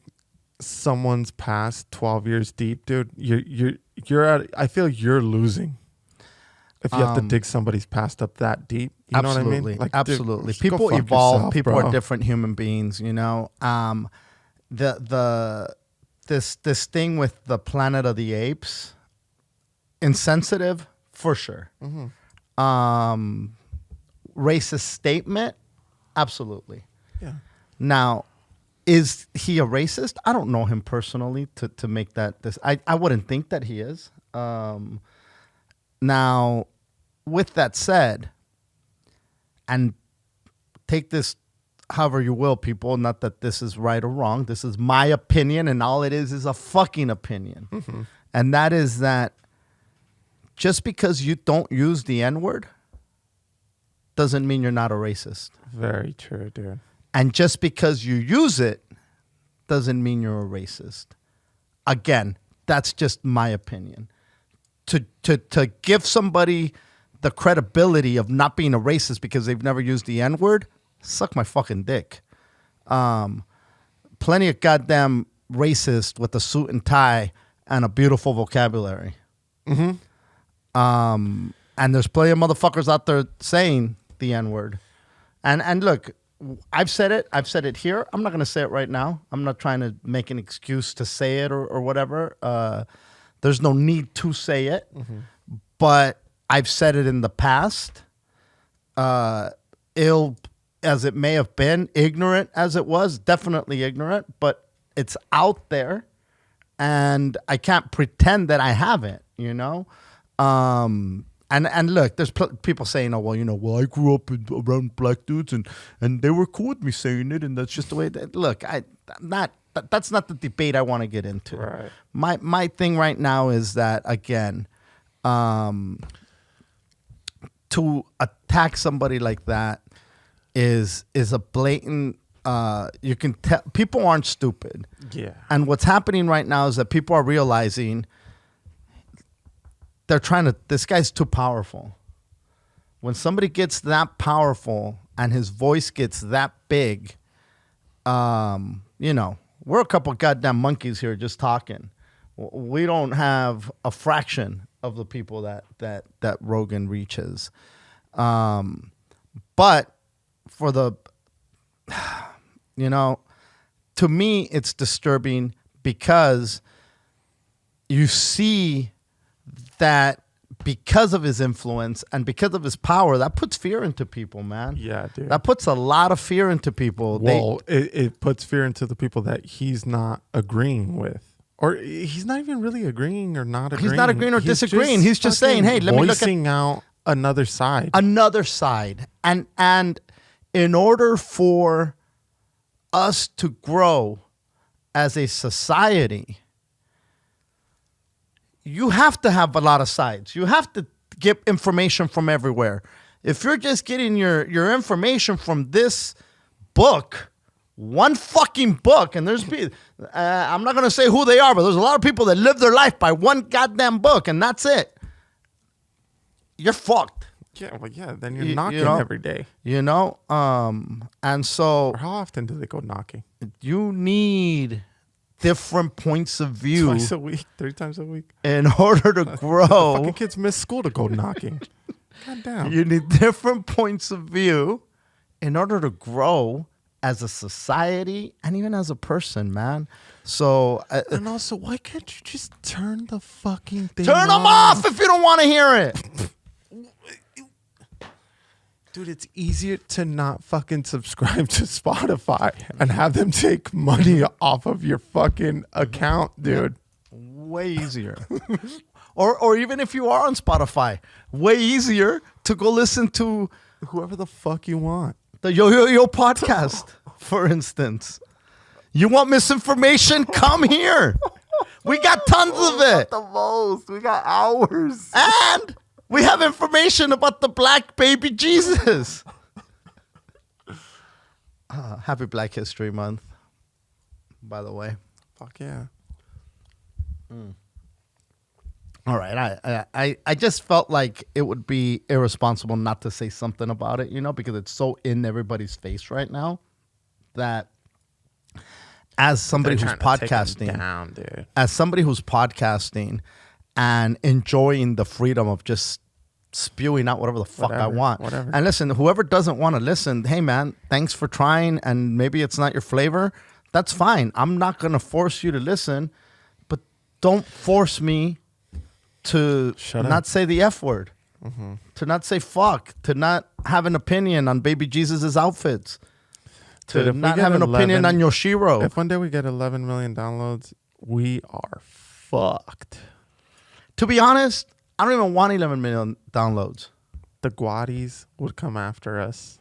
someone's past 12 years deep, dude, you're at. I feel you're losing. If you have to dig somebody's past up that deep, you know what I mean? Like, absolutely. Dude, people evolve. Yourself, people bro. are different human beings. You know, this thing with the Planet of the Apes, insensitive for sure. Mm-hmm. Racist statement, absolutely. Yeah. Now, is he a racist? I don't know him personally to make that. I wouldn't think that he is. Now, with that said, and take this however you will, people, not that this is right or wrong. This is my opinion, and all it is a fucking opinion. Mm-hmm. And that is that just because you don't use the N-word doesn't mean you're not a racist. Very true, dude. And just because you use it doesn't mean you're a racist. Again, that's just my opinion. To give somebody the credibility of not being a racist because they've never used the N-word, suck my fucking dick. Plenty of goddamn racist with a suit and tie and a beautiful vocabulary. Mm-hmm. And there's plenty of motherfuckers out there saying the N-word. And look, I've said it here. I'm not going to say it right now. I'm not trying to make an excuse to say it or whatever. There's no need to say it. Mm-hmm. But I've said it in the past. Ill as it may have been, ignorant as it was, definitely ignorant, but it's out there. And I can't pretend that I haven't, you know? And look, there's people saying, oh, well, I grew up around black dudes and they were cool with me saying it, and that's just the way that, look, that's not the debate I want to get into. Right. My thing right now is that, again, to attack somebody like that is a blatant, you can tell, people aren't stupid. Yeah. And what's happening right now is that people are realizing this guy's too powerful. when somebody gets that powerful and his voice gets that big, you know, we're a couple goddamn monkeys here just talking. We don't have a fraction of the people that Rogan reaches. But for the, you know, to me, it's disturbing because you see that because of his influence and because of his power, that puts fear into people, man. Yeah, dude. That puts a lot of fear into people. Well, it puts fear into the people that he's not agreeing with. Or he's not even really agreeing or not agreeing. He's not agreeing or disagreeing. He's just saying, hey, let me look at voicing out another side. Another side. And in order for us to grow as a society, you have to have a lot of sides. You have to get information from everywhere. If you're just getting your information from this book, one fucking book, and there's I'm not going to say who they are, but there's a lot of people that live their life by one goddamn book, and that's it. You're fucked. Yeah, well, yeah, then you're knocking every day. You know? And so... Or how often do they go knocking? You need different points of view. Twice a week, 3 times a week. In order to grow. Fucking kids miss school to go knocking. God damn. You need different points of view in order to grow as a society and even as a person, man. So... and also, why can't you just turn the fucking thing Turn them off if you don't want to hear it. Dude, it's easier to not fucking subscribe to Spotify and have them take money off of your fucking account, dude. Way easier. or even if you are on Spotify, way easier to go listen to whoever the fuck you want. The Yo podcast, for instance. You want misinformation? Come here. We got tons of it. The most. We got hours. And we have information about the Black baby Jesus. Happy Black History Month, by the way. Fuck yeah. All right. I just felt like it would be irresponsible not to say something about it, you know, because it's so in everybody's face right now that as somebody who's podcasting, down, dude. as somebody who's podcasting and enjoying the freedom of just spewing out whatever the fuck I want. Whatever. And listen, whoever doesn't want to listen, hey man, thanks for trying, and maybe it's not your flavor. That's fine. I'm not going to force you to listen, but don't force me to not say the F word, to not say fuck, to not have an opinion on baby Jesus' outfits, to not have an opinion on Yoshiro. If one day we get 11 million downloads, we are fucked. To be honest, I don't even want 11 million downloads. The Guadis would come after us.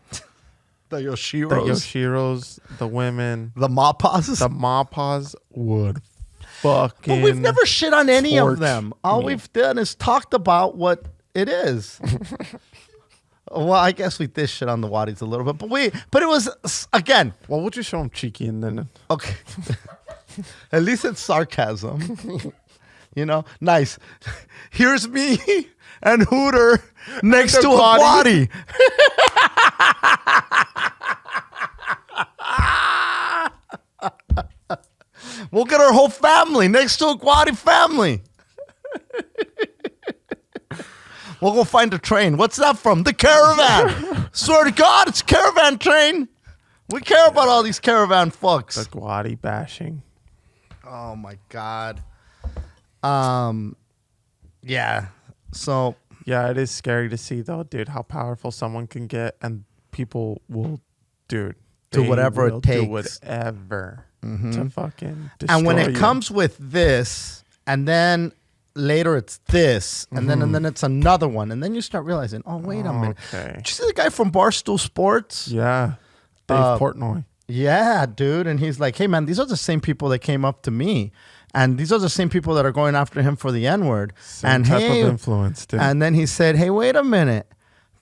The Yoshiros. The Yoshiros, the women. The Mapas. The Mapas would fucking... But we've never shit on any of them. All me. we've done is talked about what it is. Well, I guess we did shit on the Wadis a little bit, but it was, again... Well, we'll just show them Chiki and then... Okay. At least it's sarcasm. You know? Nice. Here's me and Hooter next to a Wadi. We'll get our whole family next to a Guadi family. We'll go find a train. What's that from? The caravan. Swear to God, it's a caravan train. We care about all these caravan fucks. The Guadi bashing. Oh my God. Yeah. So. Yeah, it is scary to see though, dude, how powerful someone can get, and people will, dude, do whatever it takes. Do whatever to fucking destroy And when it you. comes with this, and then later it's this, and then it's another one, and then you start realizing, oh, wait a minute. Okay. Did you see the guy from Barstool Sports? Yeah. Dave Portnoy. Yeah, dude. And he's like, hey, man, these are the same people that came up to me. And these are the same people that are going after him for the N-word. Same type of influence, dude. And then he said, hey, wait a minute.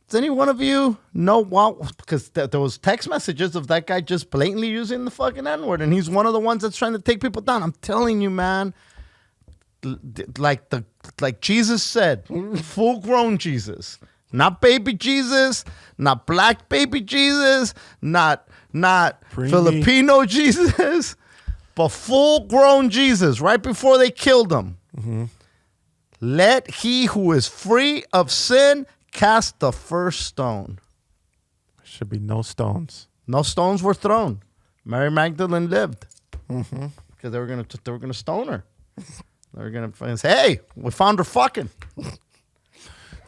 Does any one of you know what? Because there was text messages of that guy just blatantly using the fucking N-word. And he's one of the ones that's trying to take people down. I'm telling you, man. Like Jesus said, full-grown Jesus. Not baby Jesus, not black baby Jesus, not Preemie. Filipino Jesus, but full-grown Jesus right before they killed him. Mm-hmm. Let he who is free of sin cast the first stone. Should be no stones. No stones were thrown. Mary Magdalene lived Mm-hmm. because they were gonna stone her. They were gonna say, "Hey, we found her fucking."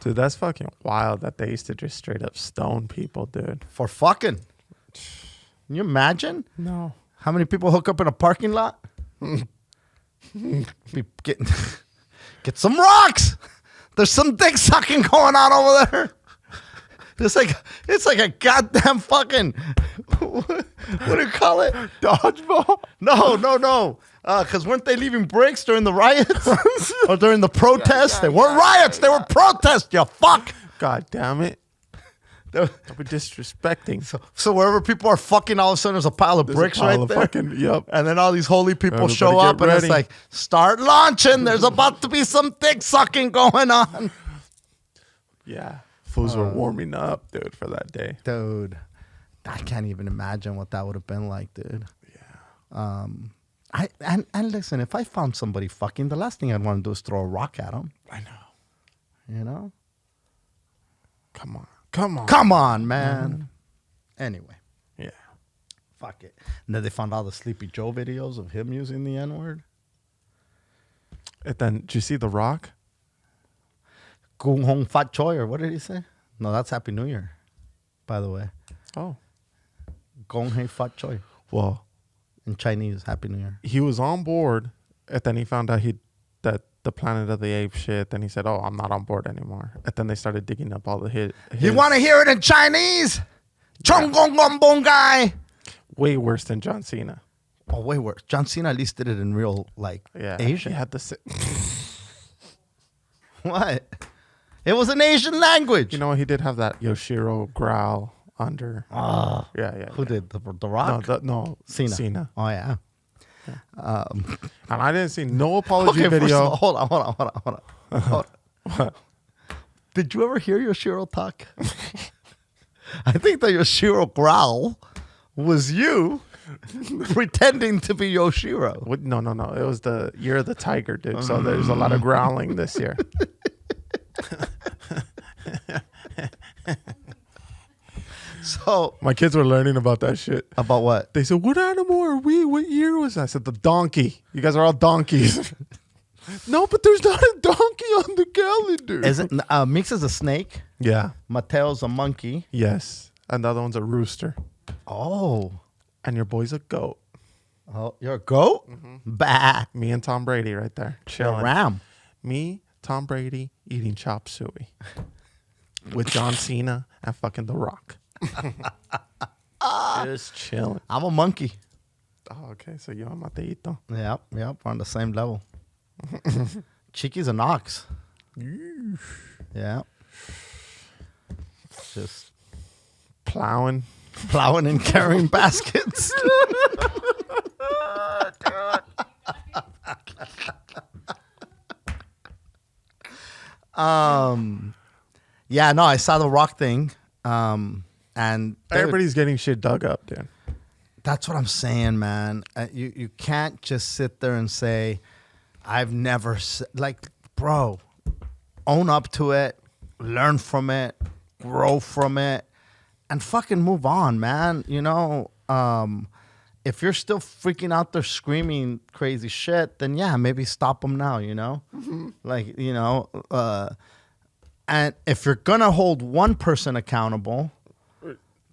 Dude, that's fucking wild that they used to just straight up stone people, dude. For fucking. Can you imagine No. how many people hook up in a parking lot? Get some rocks. There's some dick sucking going on over there. It's like a goddamn fucking what do you call it? Dodgeball? No. Because weren't they leaving bricks during the riots or during the protests? They weren't riots. They were protests. You fuck. God damn it. Don't be disrespecting. So wherever people are fucking, all of a sudden there's a pile of bricks right there. Yep. And then all these holy people Everybody show get up and it's ready. like, start launching. There's about to be some dick sucking going on. Yeah. Fools were warming up, dude, for that day. Dude, I can't even imagine what that would have been like, dude. Yeah. And listen, if I found somebody fucking, the last thing I'd want to do is throw a rock at them. I know. You know? Come on. Come on, man. Anyway, Yeah. fuck it. And then they found all the Sleepy Joe videos of him using the N-word. And then, did you see The Rock? Kung Hong Fat Choi, or what did he say? No, that's Happy New Year, by the way. Oh. Gong Hei Fat Choi. Well, In Chinese, Happy New Year. he was on board, and then he found out that the Planet of the Apes shit. Then he said, "Oh, I'm not on board anymore." And then they started digging up all the hit. You want to hear it in Chinese? Chong Gong Gong Bong Guy. way worse than John Cena. Oh, way worse. John Cena at least did it in real, Yeah, Asian. He had the What? It was an Asian language. You know, he did have that Yoshiro growl under. Yeah. Who did? The Rock? No, Cena. Oh, yeah. And I didn't see no apology Okay, first video. of all, hold on. Did you ever hear Yoshiro talk? I think the Yoshiro growl was you pretending to be Yoshiro. No. It was the Year of the Tiger, dude. So there's a lot of growling this year. So, My kids were learning about that shit. about what? They said, "What animal are we? What year was that?" I said, "The donkey. You guys are all donkeys." No, but there's not a donkey on the calendar. Is it Mix is a snake? Yeah. Mateo's a monkey. Yes. And the other one's a rooster. Oh. And your boy's a goat. Oh, you're a goat? Bah. Me and Tom Brady right there. A Chilling. ram. Me, Tom Brady, eating chop suey. With John Cena and fucking The Rock. Just chilling. I'm a monkey. Oh, okay. So you're Mateito. Yep. We're on the same level. Chiki's an ox. Yeah. Just Plowing. plowing and carrying baskets. Yeah, no, I saw the Rock thing. And dude, Everybody's getting shit dug up, dude. that's what I'm saying, man. You can't just sit there and say, I've never like, bro, own up to it, learn from it, grow from it, and fucking move on, man. You know, if you're still freaking out there screaming crazy shit, then yeah, maybe stop them now, you know? Like, you know, and if you're going to hold one person accountable,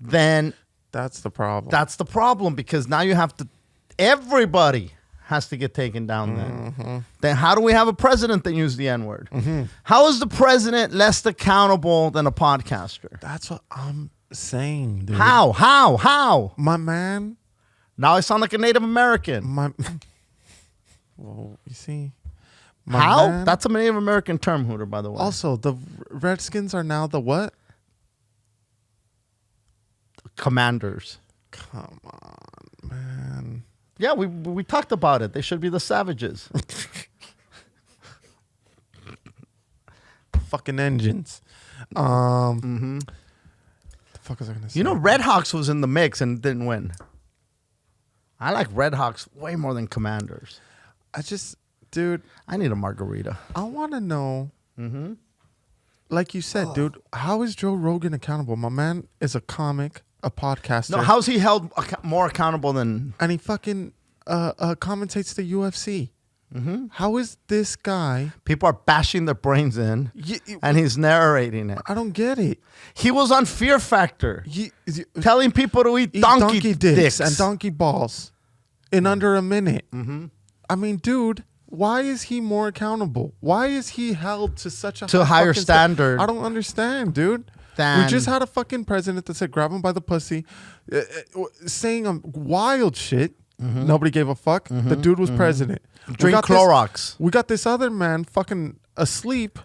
then That's the problem. that's the problem, because now you have to, everybody has to get taken down then. Then how do we have a president that used the N-word? How is the president less accountable than a podcaster? That's what I'm saying, dude. How? My man. Now I sound like a Native American. Well, you see. My How? man- That's a Native American term, Hooter, by the way. Also, the Redskins are now the what? Commanders. Come on, man. Yeah, we talked about it. They should be the Savages. Fucking engines. The fuck was I gonna say? You know, Red Hawks was in the mix and didn't win. I like Red Hawks way more than Commanders. Dude, I need a margarita. I want to know. Like you said, dude, how is Joe Rogan accountable? My man is a comic, a podcaster. No, how's he held more accountable than? And he fucking commentates the UFC. How is this guy? People are bashing their brains in, and he's narrating it. I don't get it. He was on Fear Factor, telling people to eat donkey dicks and donkey balls in under a minute. I mean, dude, why is he more accountable? Why is he held to such a higher standard? I don't understand, dude. We just had a fucking president that said grab him by the pussy, saying wild shit. Nobody gave a fuck. The dude was president. Drink Clorox. We got this other man fucking asleep,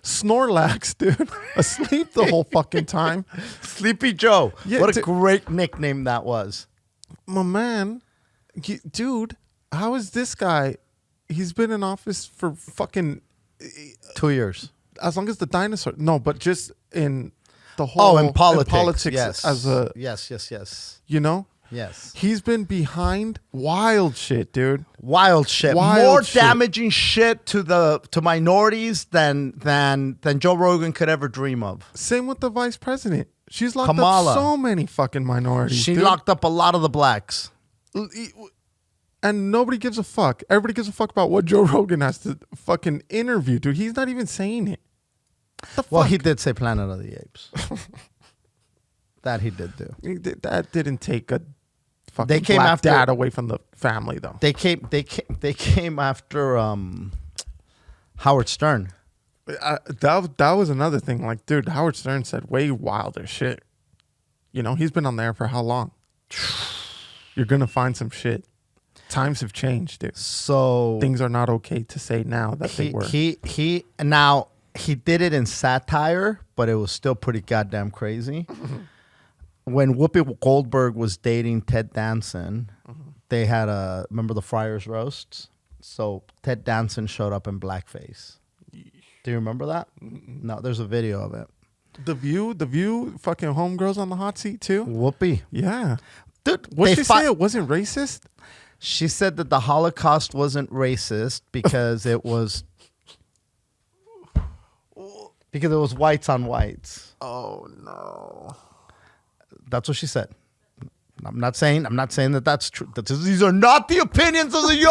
Snorlax, dude, asleep the whole fucking time. Sleepy Joe. Yeah, what a great nickname that was. My man, dude, how is this guy? He's been in office for fucking 2 years. As long as the dinosaur. No, but just in the whole. In politics. In politics yes. as a. Yes. You know? Yes. He's been behind wild shit, dude. Wild shit. More damaging shit to minorities than Joe Rogan could ever dream of. Same with the vice president. She's locked Kamala. up so many fucking minorities. She dude. locked up a lot of the blacks. And nobody gives a fuck. Everybody gives a fuck about what Joe Rogan has to fucking interview, dude. He's not even saying it. Well, he did say Planet of the Apes. That he did do. That didn't take a fucking black dad away from the family, though. They came after Howard Stern. That was another thing. Like, dude, Howard Stern said way wilder shit. You know, he's been on there for how long? You're gonna find some shit. Times have changed, dude. So things are not okay to say now that they were. He did it in satire, but it was still pretty goddamn crazy. When Whoopi Goldberg was dating Ted Danson, they had remember the Friars Roasts? So Ted Danson showed up in blackface. Do you remember that? No, there's a video of it. The View, fucking homegirls on the hot seat too? Whoopi. Yeah. Dude, what did she say? It wasn't racist? She said that the Holocaust wasn't racist because it was whites on whites. Oh no. That's what she said. I'm not saying that that's true. These are not the opinions of the Yo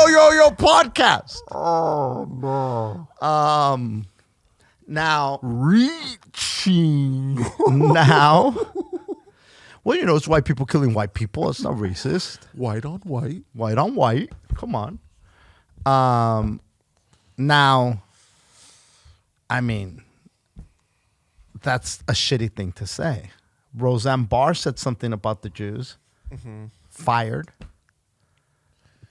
podcast. Oh no. Now reaching. Now. Well, you know, it's white people killing white people. It's not racist. White on white. White on white. Come on. Now, I mean, that's a shitty thing to say. Roseanne Barr said something about the Jews. Fired.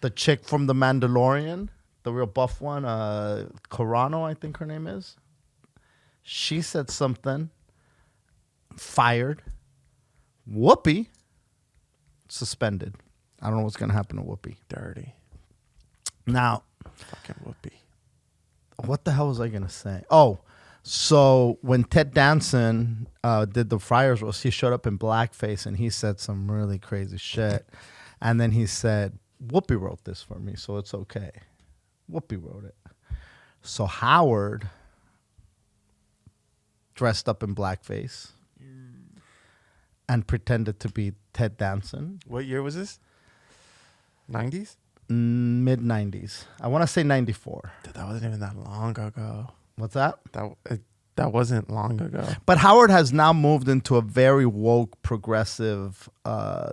The chick from The Mandalorian, the real buff one, Carano, I think her name is. She said something. Fired. Whoopi, suspended. I don't know what's going to happen to Whoopi. Dirty. Now. Fucking Whoopi. What the hell was I going to say? Oh, so when Ted Danson did the Friars Roast, he showed up in blackface and he said some really crazy shit. And then he said, Whoopi wrote this for me, so it's okay. Whoopi wrote it. So Howard dressed up in blackface and pretended to be Ted Danson. What year was this? 90s? Mid 90s. I want to say 94. Dude, that wasn't even that long ago. What's that? That wasn't long ago. But Howard has now moved into a very woke, progressive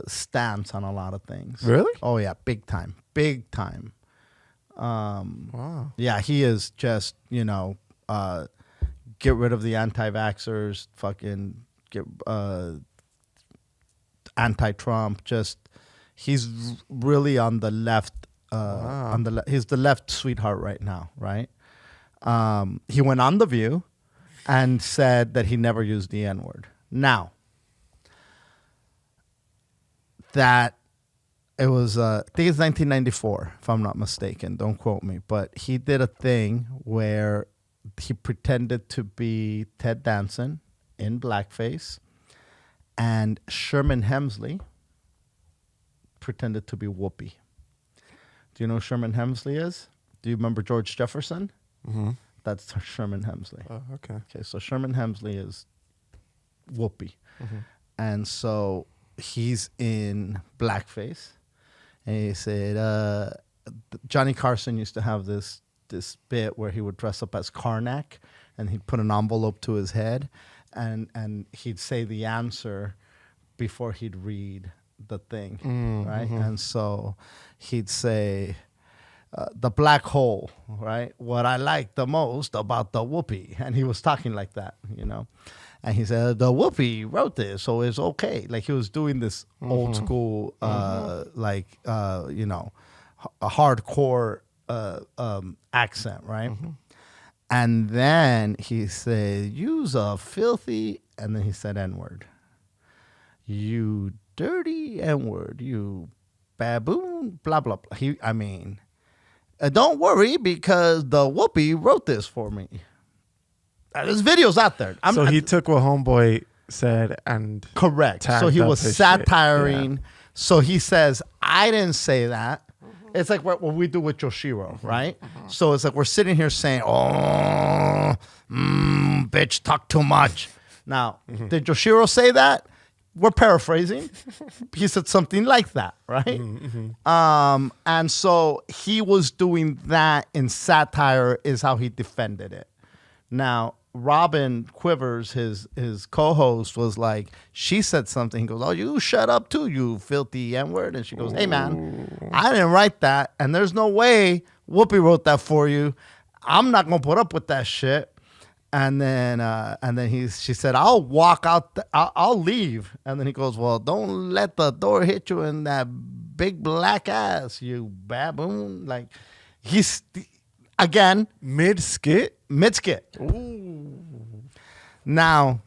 stance on a lot of things. Really? Oh yeah, big time, big time. Wow. Yeah, he is just get rid of the anti-vaxxers, fucking get anti-Trump. Just he's really on the left. Wow. He's the left sweetheart right now, right? He went on The View and said that he never used the N-word. Now, that it was, I think it's 1994, if I'm not mistaken. Don't quote me. But he did a thing where he pretended to be Ted Danson in blackface, and Sherman Hemsley pretended to be Whoopi. Do you know who Sherman Hemsley is? Do you remember George Jefferson? Mm-hmm. That's Sherman Hemsley. Oh, okay. Okay, so Sherman Hemsley is Whoopi. Mm-hmm. And so he's in blackface. And he said, Johnny Carson used to have this bit where he would dress up as Karnak and he'd put an envelope to his head and he'd say the answer before he'd read the thing, right? Mm-hmm. And so he'd say, the black hole, right? What I like the most about the Whoopi. And he was talking like that, you know? And he said, the Whoopi wrote this, so it's okay. Like he was doing this old school, like, you know, a hardcore accent, right? Mm-hmm. And then he said, use a filthy, and then he said N-word. You dirty N-word, you baboon, blah, blah, blah. Don't worry because the Whoopi wrote this for me. There's videos out there. So he took what homeboy said and correct. So he was satiring. Yeah. So he says, I didn't say that. It's like what we do with Yoshiro, right? So it's like we're sitting here saying, oh, bitch, talk too much. Now, did Yoshiro say that? We're paraphrasing. He said something like that, right? And so he was doing that in satire is how he defended it. Now, Robin Quivers, his co-host, was like, she said something. He goes, oh, you shut up too, you filthy N-word. And she goes, hey, man, I didn't write that. And there's no way Whoopi wrote that for you. I'm not going to put up with that shit. And then she said, I'll walk out. I'll leave. And then he goes, well, don't let the door hit you in that big black ass, you baboon. Like he's, again. Mid-skit. Ooh. Now,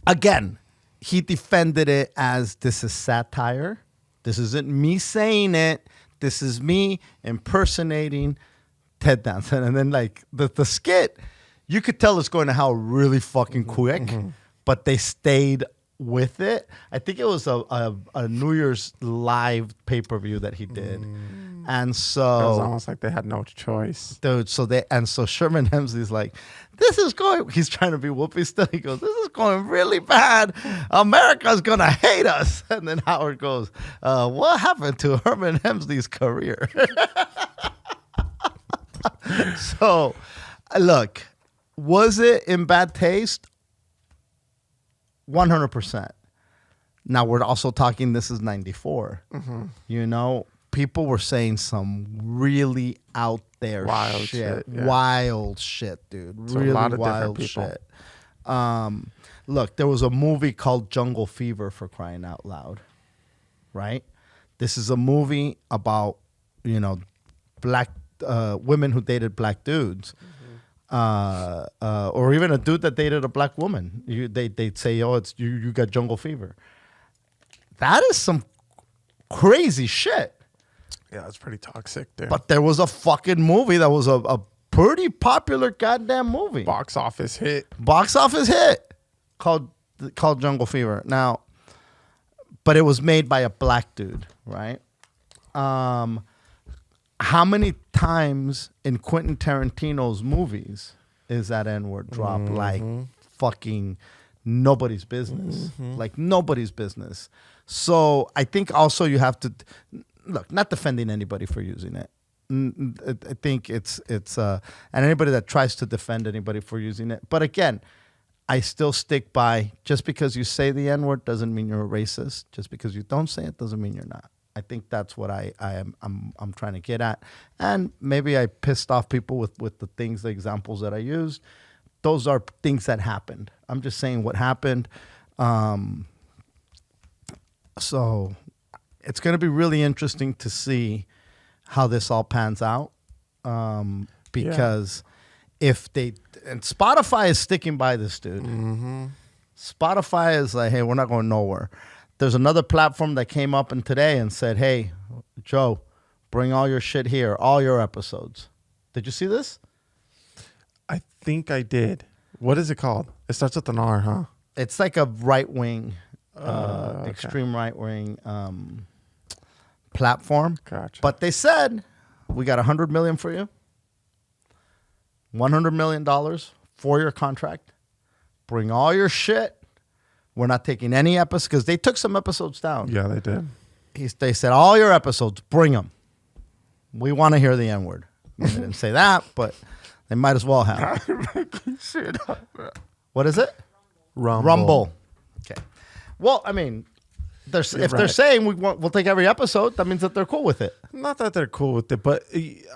again, he defended it as this is satire. This isn't me saying it. This is me impersonating Ted Danson. And then like the skit, you could tell it's going to hell really fucking quick, but they stayed with it. I think it was a New Year's live pay-per-view that he did. And so it was almost like they had no choice. Dude, so Sherman Hemsley's like, he's trying to be Whoopi still. He goes, this is going really bad. America's going to hate us. And then Howard goes, what happened to Herman Hemsley's career? So, look, was it in bad taste? 100%. Now, we're also talking, this is 94. You know, people were saying some really out there wild shit. Yeah. Wild shit, dude. So really a lot of wild different shit. Look, there was a movie called Jungle Fever, for crying out loud. Right? This is a movie about, you know, black women who dated black dudes. Or even a dude that dated a black woman. They'd say, oh, it's you got jungle fever. That is some crazy shit. Yeah, it's pretty toxic, dude. But there was a fucking movie that was a pretty popular goddamn movie. Box office hit called Jungle Fever. Now, but it was made by a black dude, right? How many times in Quentin Tarantino's movies is that N-word drop? Like fucking nobody's business. Like nobody's business. So I think also you have to look, not defending anybody for using it. I think it's and anybody that tries to defend anybody for using it. But again, I still stick by just because you say the N-word doesn't mean you're a racist. Just because you don't say it doesn't mean you're not. I think that's what I'm trying to get at. And maybe I pissed off people with the things, the examples that I used. Those are things that happened. I'm just saying what happened. So it's going to be really interesting to see how this all pans out. Because if they, and Spotify is sticking by this dude. Spotify is like, hey, we're not going nowhere. There's another platform that came up today and said, hey, Joe, bring all your shit here, all your episodes. Did you see this? I think I did. What is it called? It starts with an R, huh? It's like a right wing, Okay. extreme right wing platform. Gotcha. But they said we got $100 million for you, $100 million 4-year contract. Bring all your shit. We're not taking any episodes because they took some episodes down. Yeah, they did. They said all your episodes, bring them. We want to hear the N word. They didn't say that, but they might as well have. Shit up. What is it? Rumble. Okay. Well, I mean, they're saying we'll take every episode, that means that they're cool with it. Not that they're cool with it, but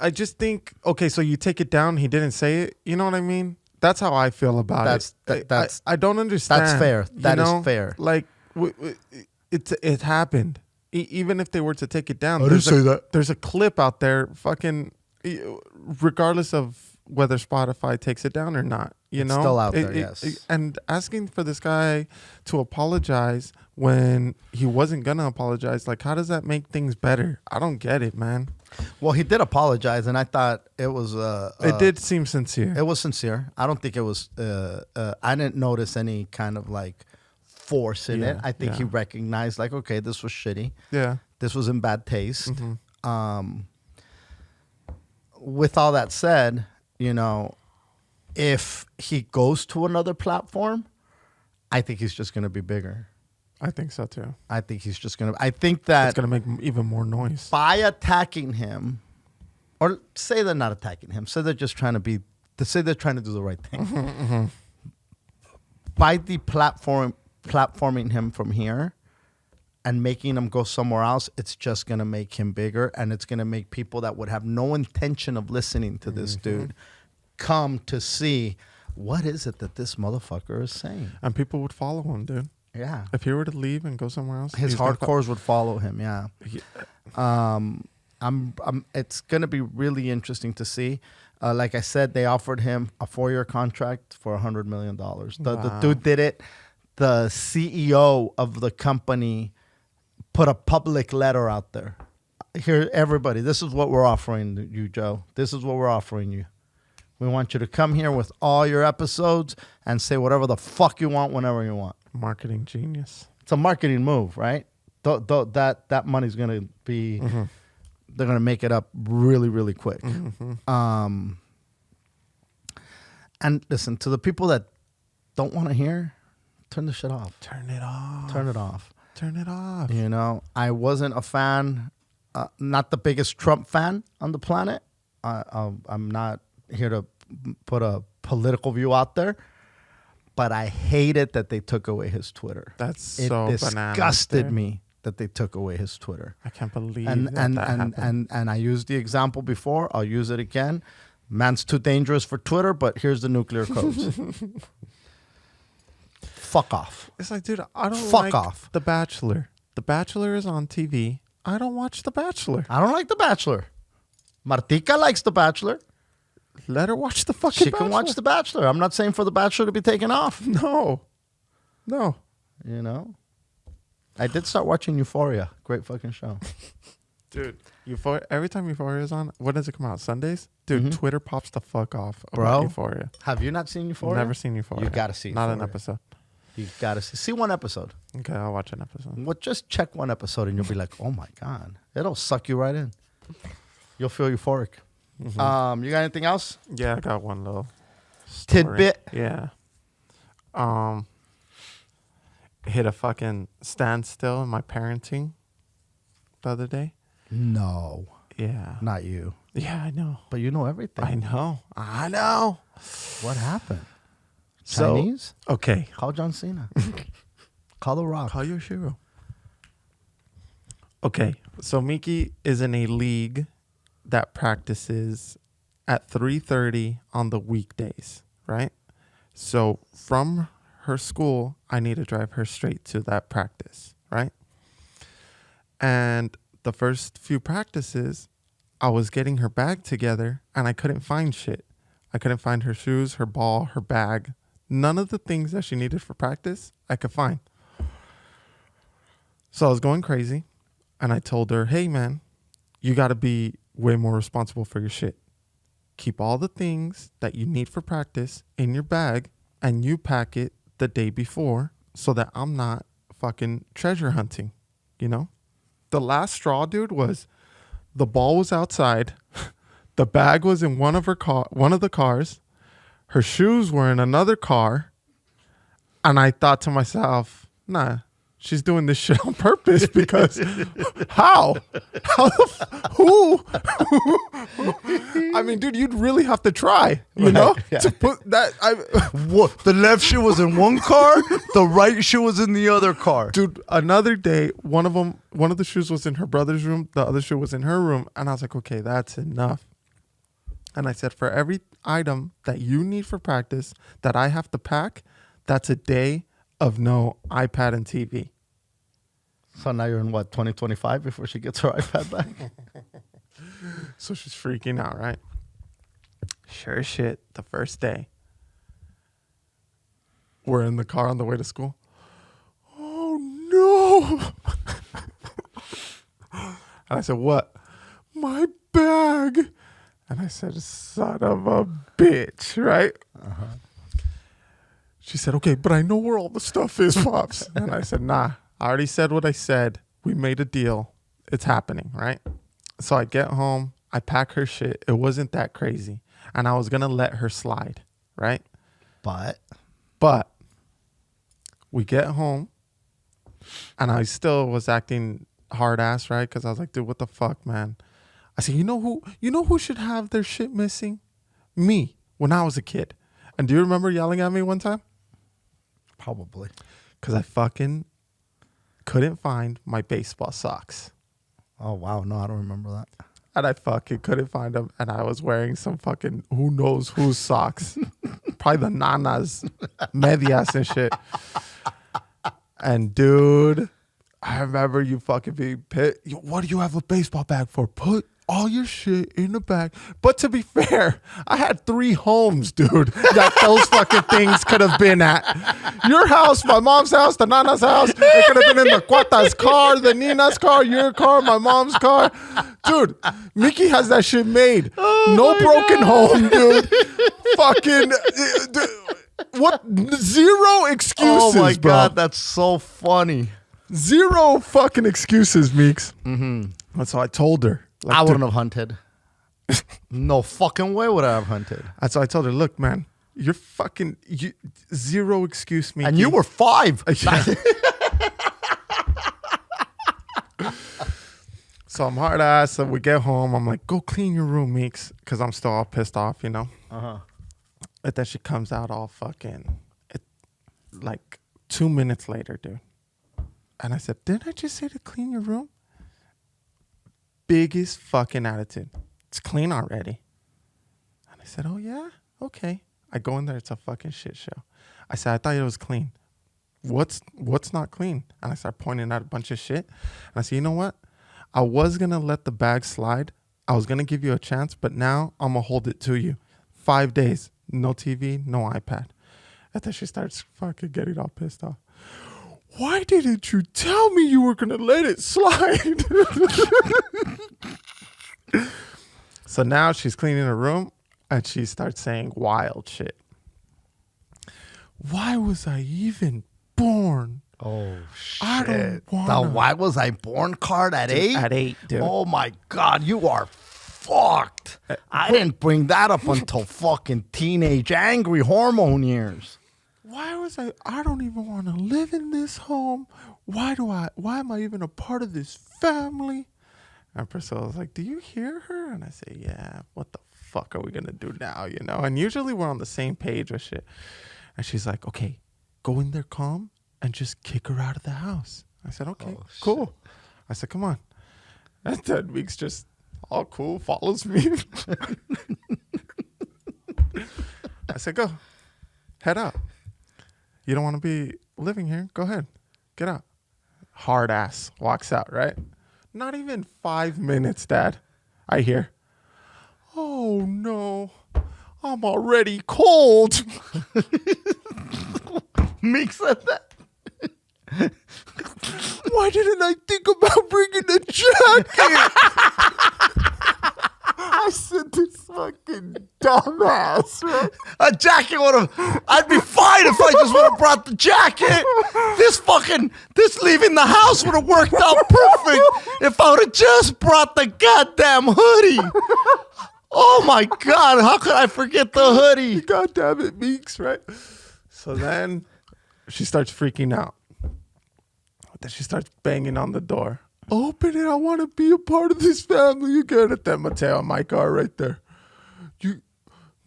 I just think, okay, so you take it down. He didn't say it. You know what I mean? That's how I feel about it. I don't understand. That's fair. That is fair. Like, it happened. Even if they were to take it down, I didn't say that. There's a clip out there, fucking, regardless of whether Spotify takes it down or not. It's still out there, yes. And asking for this guy to apologize when he wasn't gonna apologize, like, how does that make things better? I don't get it, man. Well, he did apologize, and I thought it was. It did seem sincere. It was sincere. I don't think it was. I didn't notice any kind of like force in it. I think he recognized, like, okay, this was shitty. Yeah, this was in bad taste. Mm-hmm. With all that said, if he goes to another platform, I think he's just going to be bigger. I think so too. I think he's just going to. I think that it's going to make even more noise by attacking him, or say they're not attacking him. Say they're just trying to say they're trying to do the right thing. Mm-hmm. By the platforming him from here and making him go somewhere else, it's just going to make him bigger, and it's going to make people that would have no intention of listening to this dude come to see what is it that this motherfucker is saying. And people would follow him, dude. Yeah. If he were to leave and go somewhere else, his hardcores would follow him. Yeah. It's gonna be really interesting to see. Like I said, they offered him a 4-year contract for $100 million. The dude did it. The CEO of the company put a public letter out there. Here, everybody, this is what we're offering you, Joe. This is what we're offering you. We want you to come here with all your episodes and say whatever the fuck you want whenever you want. Marketing genius. It's a marketing move, right? That money's going to be, they're going to make it up really, really quick. Mm-hmm. And listen, to the people that don't want to hear, turn the shit off. Turn it off. Turn it off. Turn it off. I wasn't a fan, not the biggest Trump fan on the planet. I'm not here to put a political view out there, but I hated that they took away his Twitter. It so disgusted me that they took away his Twitter. I can't believe that happened. And I used the example before. I'll use it again. Man's too dangerous for Twitter, but here's the nuclear codes. Fuck off. It's like, dude, I don't Fuck off. The Bachelor. The Bachelor is on TV. I don't watch The Bachelor. I don't like The Bachelor. Martika likes The Bachelor. Let her watch the fucking Bachelor. She can watch The Bachelor. I'm not saying for The Bachelor to be taken off. No. I did start watching Euphoria. Great fucking show. Dude, Euphoria. Every time Euphoria is on, when does it come out? Sundays? Dude, Twitter pops the fuck off about Euphoria. Have you not seen Euphoria? Never seen Euphoria. You gotta see Euphoria. Not an episode. You gotta see one episode. Okay, I'll watch an episode. Well, just check one episode and you'll be like, oh my God. It'll suck you right in. You'll feel euphoric. Mm-hmm. You got anything else? Yeah, I got one little story. Tidbit. Yeah. Hit a fucking standstill in my parenting the other day. No. Yeah. Not you. Yeah, I know. But you know everything. I know. What happened? Chinese? Okay. Call John Cena. Call The Rock. Call Yoshiro. Okay. So Miki is in a league that practices at 3:30 on the weekdays, right? So from her school, I need to drive her straight to that practice, right? And the first few practices, I was getting her bag together and I couldn't find shit. I couldn't find her shoes, her ball, her bag. None of the things that she needed for practice, I could find. So I was going crazy and I told her, hey man, you got to be way more responsible for your shit. Keep all the things that you need for practice in your bag and you pack it the day before so that I'm not fucking treasure hunting, you know? The last straw, dude, was the ball was outside. The bag was in one of the cars. Her shoes were in another car. And I thought to myself, nah, she's doing this shit on purpose because how? Who? I mean, dude, you'd really have to try, you know, to put that. What? The left shoe was in one car, the right shoe was in the other car. Dude, another day, one of the shoes was in her brother's room, the other shoe was in her room, and I was like, okay, that's enough. And I said, for every item that you need for practice that I have to pack, that's a day of no iPad and TV. So now you're in what, 2025 before she gets her iPad back? So she's freaking out, right? Sure as shit, the first day, we're in the car on the way to school. Oh, no. And I said, what? My bag. And I said, son of a bitch, right? Uh-huh. She said, okay, but I know where all the stuff is, Pops. And I said, nah, I already said what I said. We made a deal. It's happening, right? So I get home. I pack her shit. It wasn't that crazy. And I was going to let her slide, right? But we get home. And I still was acting hard ass, right? Because I was like, dude, what the fuck, man? I said, you know who should have their shit missing? Me, when I was a kid. And do you remember yelling at me one time? Probably. Because I fucking couldn't find my baseball socks. Oh, wow. No, I don't remember that. And I fucking couldn't find them. And I was wearing some fucking who knows whose socks. Probably the Nanas, medias and shit. And dude, I remember you fucking being pissed. What do you have a baseball bag for? Put all your shit in the bag. But to be fair, I had 3 homes, dude, that those fucking things could have been at. Your house, my mom's house, the Nana's house. It could have been in the Cuata's car, the Nina's car, your car, my mom's car. Dude, Mickey has that shit made. No broken home, dude. Fucking, what? 0 excuses, oh my bro. God, that's so funny. 0 fucking excuses, Meeks. Mm-hmm. That's how I told her. Like, I wouldn't have hunted. No fucking way would I have hunted. That's why I told her, look, man, you're fucking 0 excuse, Mickey. And you were 5. So I'm hard ass. So we get home. I'm like, go clean your room, Meeks, because I'm still all pissed off, you know. And then she comes out all fucking, like 2 minutes later, dude. And I said, didn't I just say to clean your room? Biggest fucking attitude. It's clean already. And I said, oh, yeah? Okay. I go in there. It's a fucking shit show. I said, I thought it was clean. What's not clean? And I started pointing out a bunch of shit. And I said, you know what? I was going to let the bag slide. I was going to give you a chance, but now I'm going to hold it to you. 5 days. No TV, no iPad. And then she starts fucking getting all pissed off. Why didn't you tell me you were going to let it slide? So now she's cleaning her room and she starts saying wild shit. Why was I even born? Oh, shit. I don't wanna. The why was I born card at 8? At 8, dude. Oh, my God. You are fucked. I didn't bring that up until fucking teenage angry hormone years. Why was I don't even want to live in this home. Why am I even a part of this family? And Priscilla was like, do you hear her? And I say, yeah, what the fuck are we going to do now, you know? And usually we're on the same page with shit. And she's like, okay, go in there calm and just kick her out of the house. I said, okay, cool. Shit. I said, come on. And then Meeks just all cool, follows me. I said, go, head out. You don't want to be living here? Go ahead. Get out. Hard ass walks out, right? Not even 5 minutes, Dad. I hear, oh, no. I'm already cold. Meek said that. Why didn't I think about bringing a jacket? I said, this fucking dumbass, right? A jacket would have. I'd be fine if I just would have brought the jacket. This leaving the house would have worked out perfect if I would have just brought the goddamn hoodie. Oh my God, how could I forget the hoodie? God damn it, Meeks, right? So then she starts freaking out. Then she starts banging on the door. Open it, I want to be a part of this family again. And then Mateo and Micah are right there.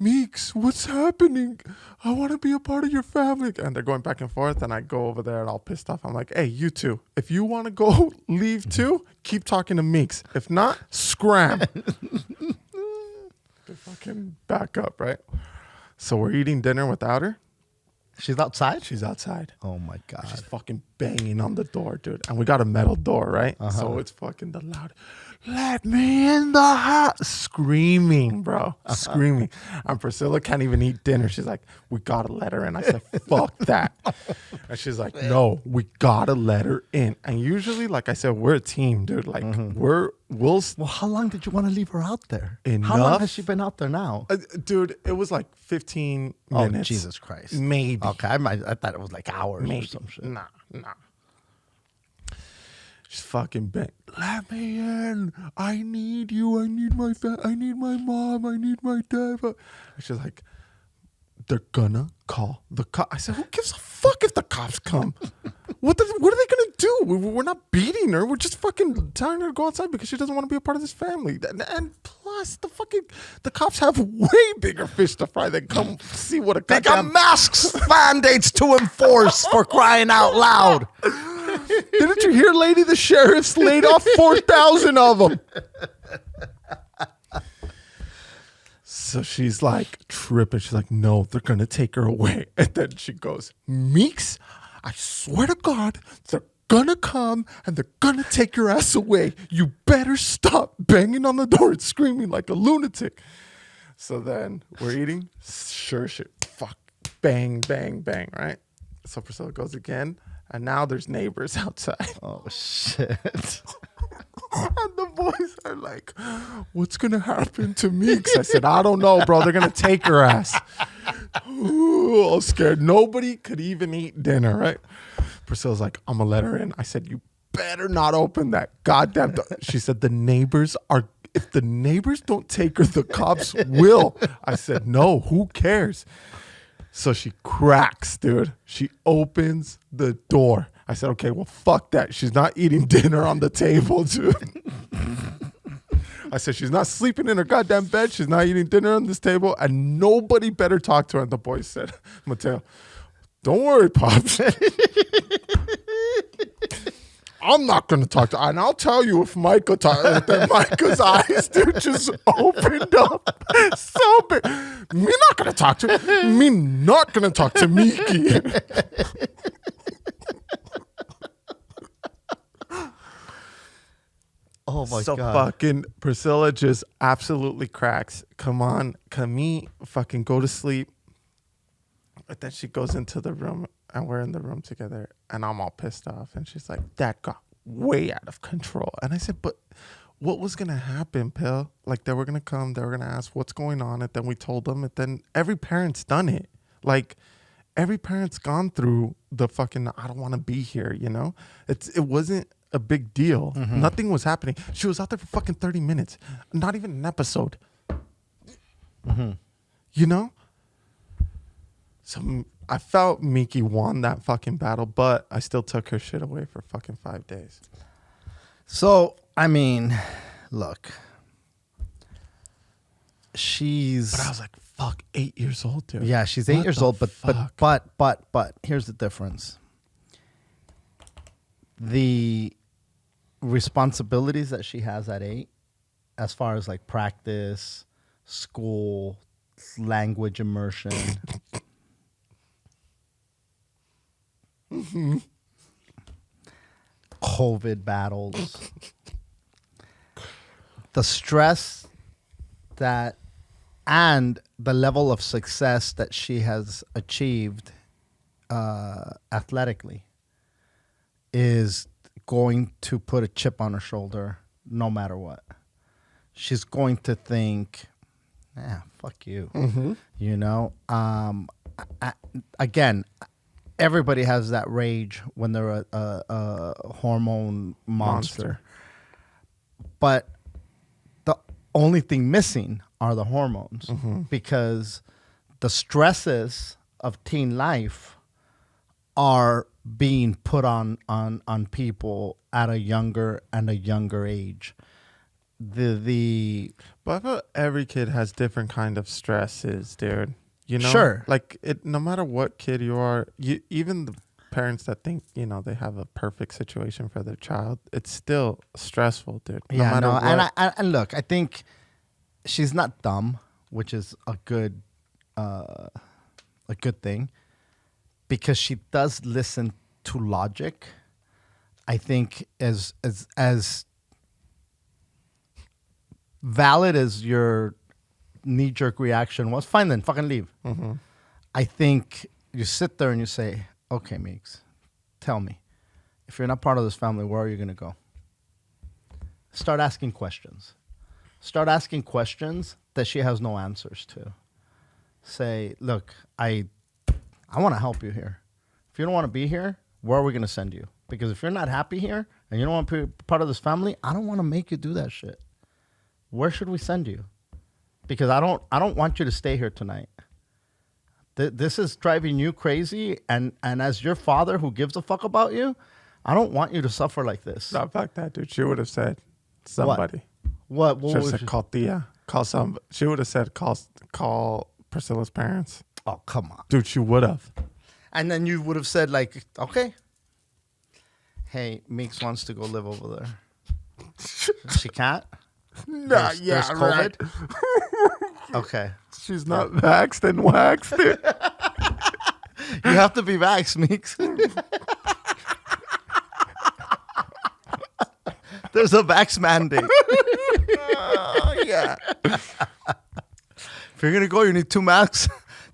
Meeks, what's happening? I want to be a part of your family. And they're going back and forth, and I go over there and all pissed off. I'm like, hey, you two, if you want to go leave too, keep talking to Meeks. If not, scram. They fucking back up, right? So we're eating dinner without her. She's outside? She's outside. Oh my God. She's fucking banging on the door, dude. And we got a metal door, right? So it's fucking the loud, let me in the house. Screaming, bro. Screaming. And Priscilla can't even eat dinner. She's like, we gotta let her in. I said, fuck that. And she's like, no, we gotta let her in. And usually, like I said, we're a team, dude. Like, we'll. Well, how long did you want to leave her out there? Enough. How long has she been out there now? Dude, it was like 15 Oh, minutes. Jesus Christ. Maybe. Okay, I thought it was like hours Maybe. or some shit. Nah. She's fucking bang. Let me in. I need you. I need my I need my mom. I need my dad. And she's like, they're gonna call the cops. I said, who gives a fuck if the cops come? What are they gonna do? We're not beating her. We're just fucking telling her to go outside because she doesn't want to be a part of this family. And plus, the cops have way bigger fish to fry than come see what a They got goddamn masks, mandates to enforce for crying out loud. Didn't you hear, lady? The sheriff's laid off 4,000 of them. So she's like tripping. She's like, no, they're going to take her away. And then she goes, Meeks, I swear to God, they're going to come and they're going to take your ass away. You better stop banging on the door and screaming like a lunatic. So then we're eating. Sure shit. Fuck. Bang, bang, bang, right? So Priscilla goes again. And now there's neighbors outside. Oh, shit. And the boys are like, what's going to happen to Meeks? I said, I don't know, bro. They're going to take her ass. Ooh, all scared. Nobody could even eat dinner, right? Priscilla's like, I'm going to let her in. I said, you better not open that goddamn door. She said, if the neighbors don't take her, the cops will. I said, no, who cares? So she cracks, dude. She opens the door. I said, okay, well, fuck that. She's not eating dinner on the table, dude. I said, she's not sleeping in her goddamn bed. She's not eating dinner on this table. And nobody better talk to her. And the boy said, Mateo, don't worry, Pops. I'm not going to talk to her. And I'll tell you if Micah talks. Then Micah's eyes, dude, just opened up so big. Me not going to talk to her. Me not going to talk to Miki. Oh, my so God. fucking Priscilla just absolutely cracks. Come on, Camille, fucking go to sleep. But then she goes into the room and we're in the room together and I'm all pissed off. And she's like, that got way out of control. And I said, but what was going to happen, Pill? Like they were going to come, they were going to ask what's going on. And then we told them, and then every parent's done it. Like every parent's gone through the fucking, I don't want to be here, you know? It wasn't a big deal. Mm-hmm. Nothing was happening. She was out there for fucking 30 minutes. Not even an episode. Mm-hmm. You know? So I felt Miki won that fucking battle, but I still took her shit away for fucking 5 days. So, I mean, look. She's... But I was like, fuck, 8 years old, dude. Yeah, she's 8 years old, but here's the difference. The responsibilities that she has at 8, as far as like practice, school, language immersion... Mm-hmm. COVID battles, the stress that, and the level of success that she has achieved athletically is going to put a chip on her shoulder no matter what. She's going to think, Yeah, fuck you. Mm-hmm. You know, again, everybody has that rage when they're a hormone monster. But the only thing missing are the hormones, because the stresses of teen life are being put on people at a younger age. But I feel every kid has different kind of stresses, dude. You know, Sure. like no matter what kid you are, even the parents that think they have a perfect situation for their child, it's still stressful, dude. No matter what. And look, I think she's not dumb, which is a good thing, because she does listen to logic. I think as valid as your knee-jerk reaction was, fine then, fucking leave. Mm-hmm. I think you sit there and you say, okay, Meeks, tell me, if you're not part of this family, where are you going to go? Start asking questions. Start asking questions that she has no answers to. Say, look, I want to help you here. If you don't want to be here, where are we going to send you? Because if you're not happy here and you don't want to be part of this family, I don't want to make you do that shit. Where should we send you? Because I don't want you to stay here tonight. This is driving you crazy, and as your father who gives a fuck about you, I don't want you to suffer like this. No, fuck that, dude. She would have said somebody. What She would have said call Thea. Call some. She would have said call Priscilla's parents. Oh, come on. Dude, she would have. And then you would have said, like, okay, hey, Meeks wants to go live over there. She can't? There's COVID? Right. Okay. She's not vaxxed and waxed, dude. You have to be vaxxed, Meeks. There's a vax mandate. Yeah. If you're going to go, you need 2 masks.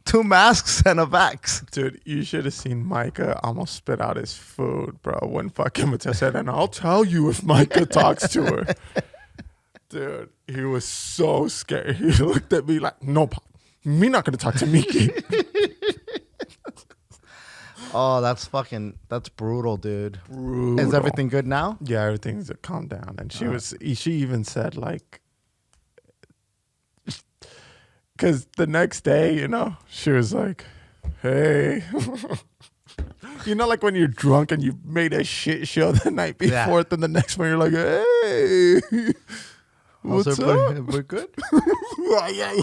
2 masks and a vax. Dude, you should have seen Micah almost spit out his food, bro, when fucking Mateo said, and I'll tell you if Micah talks to her. Dude, he was so scared. He looked at me like, no, Pop, me not going to talk to Miki. Oh, that's brutal, dude. Brutal. Is everything good now? Yeah, everything's calmed down. And she even said, like, because the next day, she was like, hey. Like when you're drunk and you made a shit show the night before, then the next one you're like, hey. What's up? We're good? Yeah.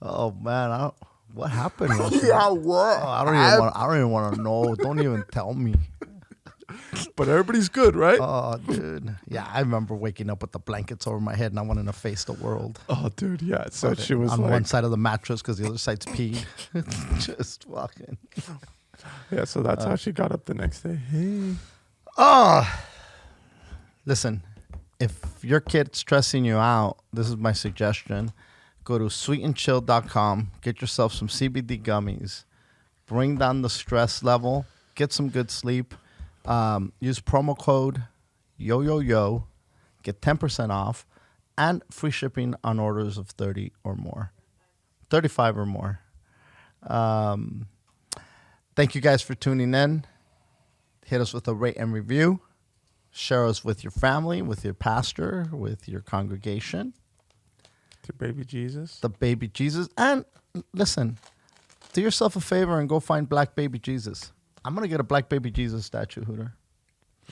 Oh, man. What happened? Yeah, what? Oh, I don't even want to know. Don't even tell me. But everybody's good, right? Oh, dude. Yeah, I remember waking up with the blankets over my head and I wanted to face the world. Oh, dude, yeah. So she was on like, one side of the mattress because the other side's peed. Just walking. Yeah, so that's how she got up the next day. Hey. Oh, listen, if your kid's stressing you out, this is my suggestion. Go to sweetandchill.com, get yourself some CBD gummies, bring down the stress level, get some good sleep. Use promo code YOYOYO, get 10% off, and free shipping on orders of 35 or more. Thank you guys for tuning in. Hit us with a rate and review. Share us with your family, with your pastor, with your congregation. To baby Jesus. The baby Jesus. And listen, do yourself a favor and go find black baby Jesus. I'm going to get a black baby Jesus statue, Hooter.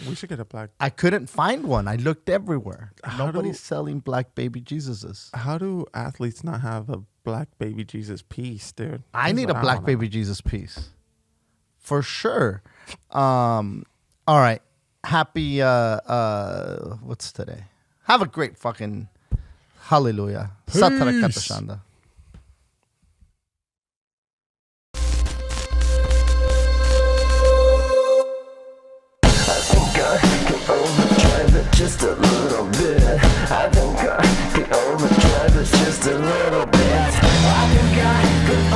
We should get a black. I couldn't find one. I looked everywhere. Nobody's selling black baby Jesuses. How do athletes not have a black baby Jesus piece, dude? I need a black baby Jesus piece. For sure. All right. Happy, what's today? Have a great fucking hallelujah. Satire katashanda. Just a little bit. I think I can overdrive it just a little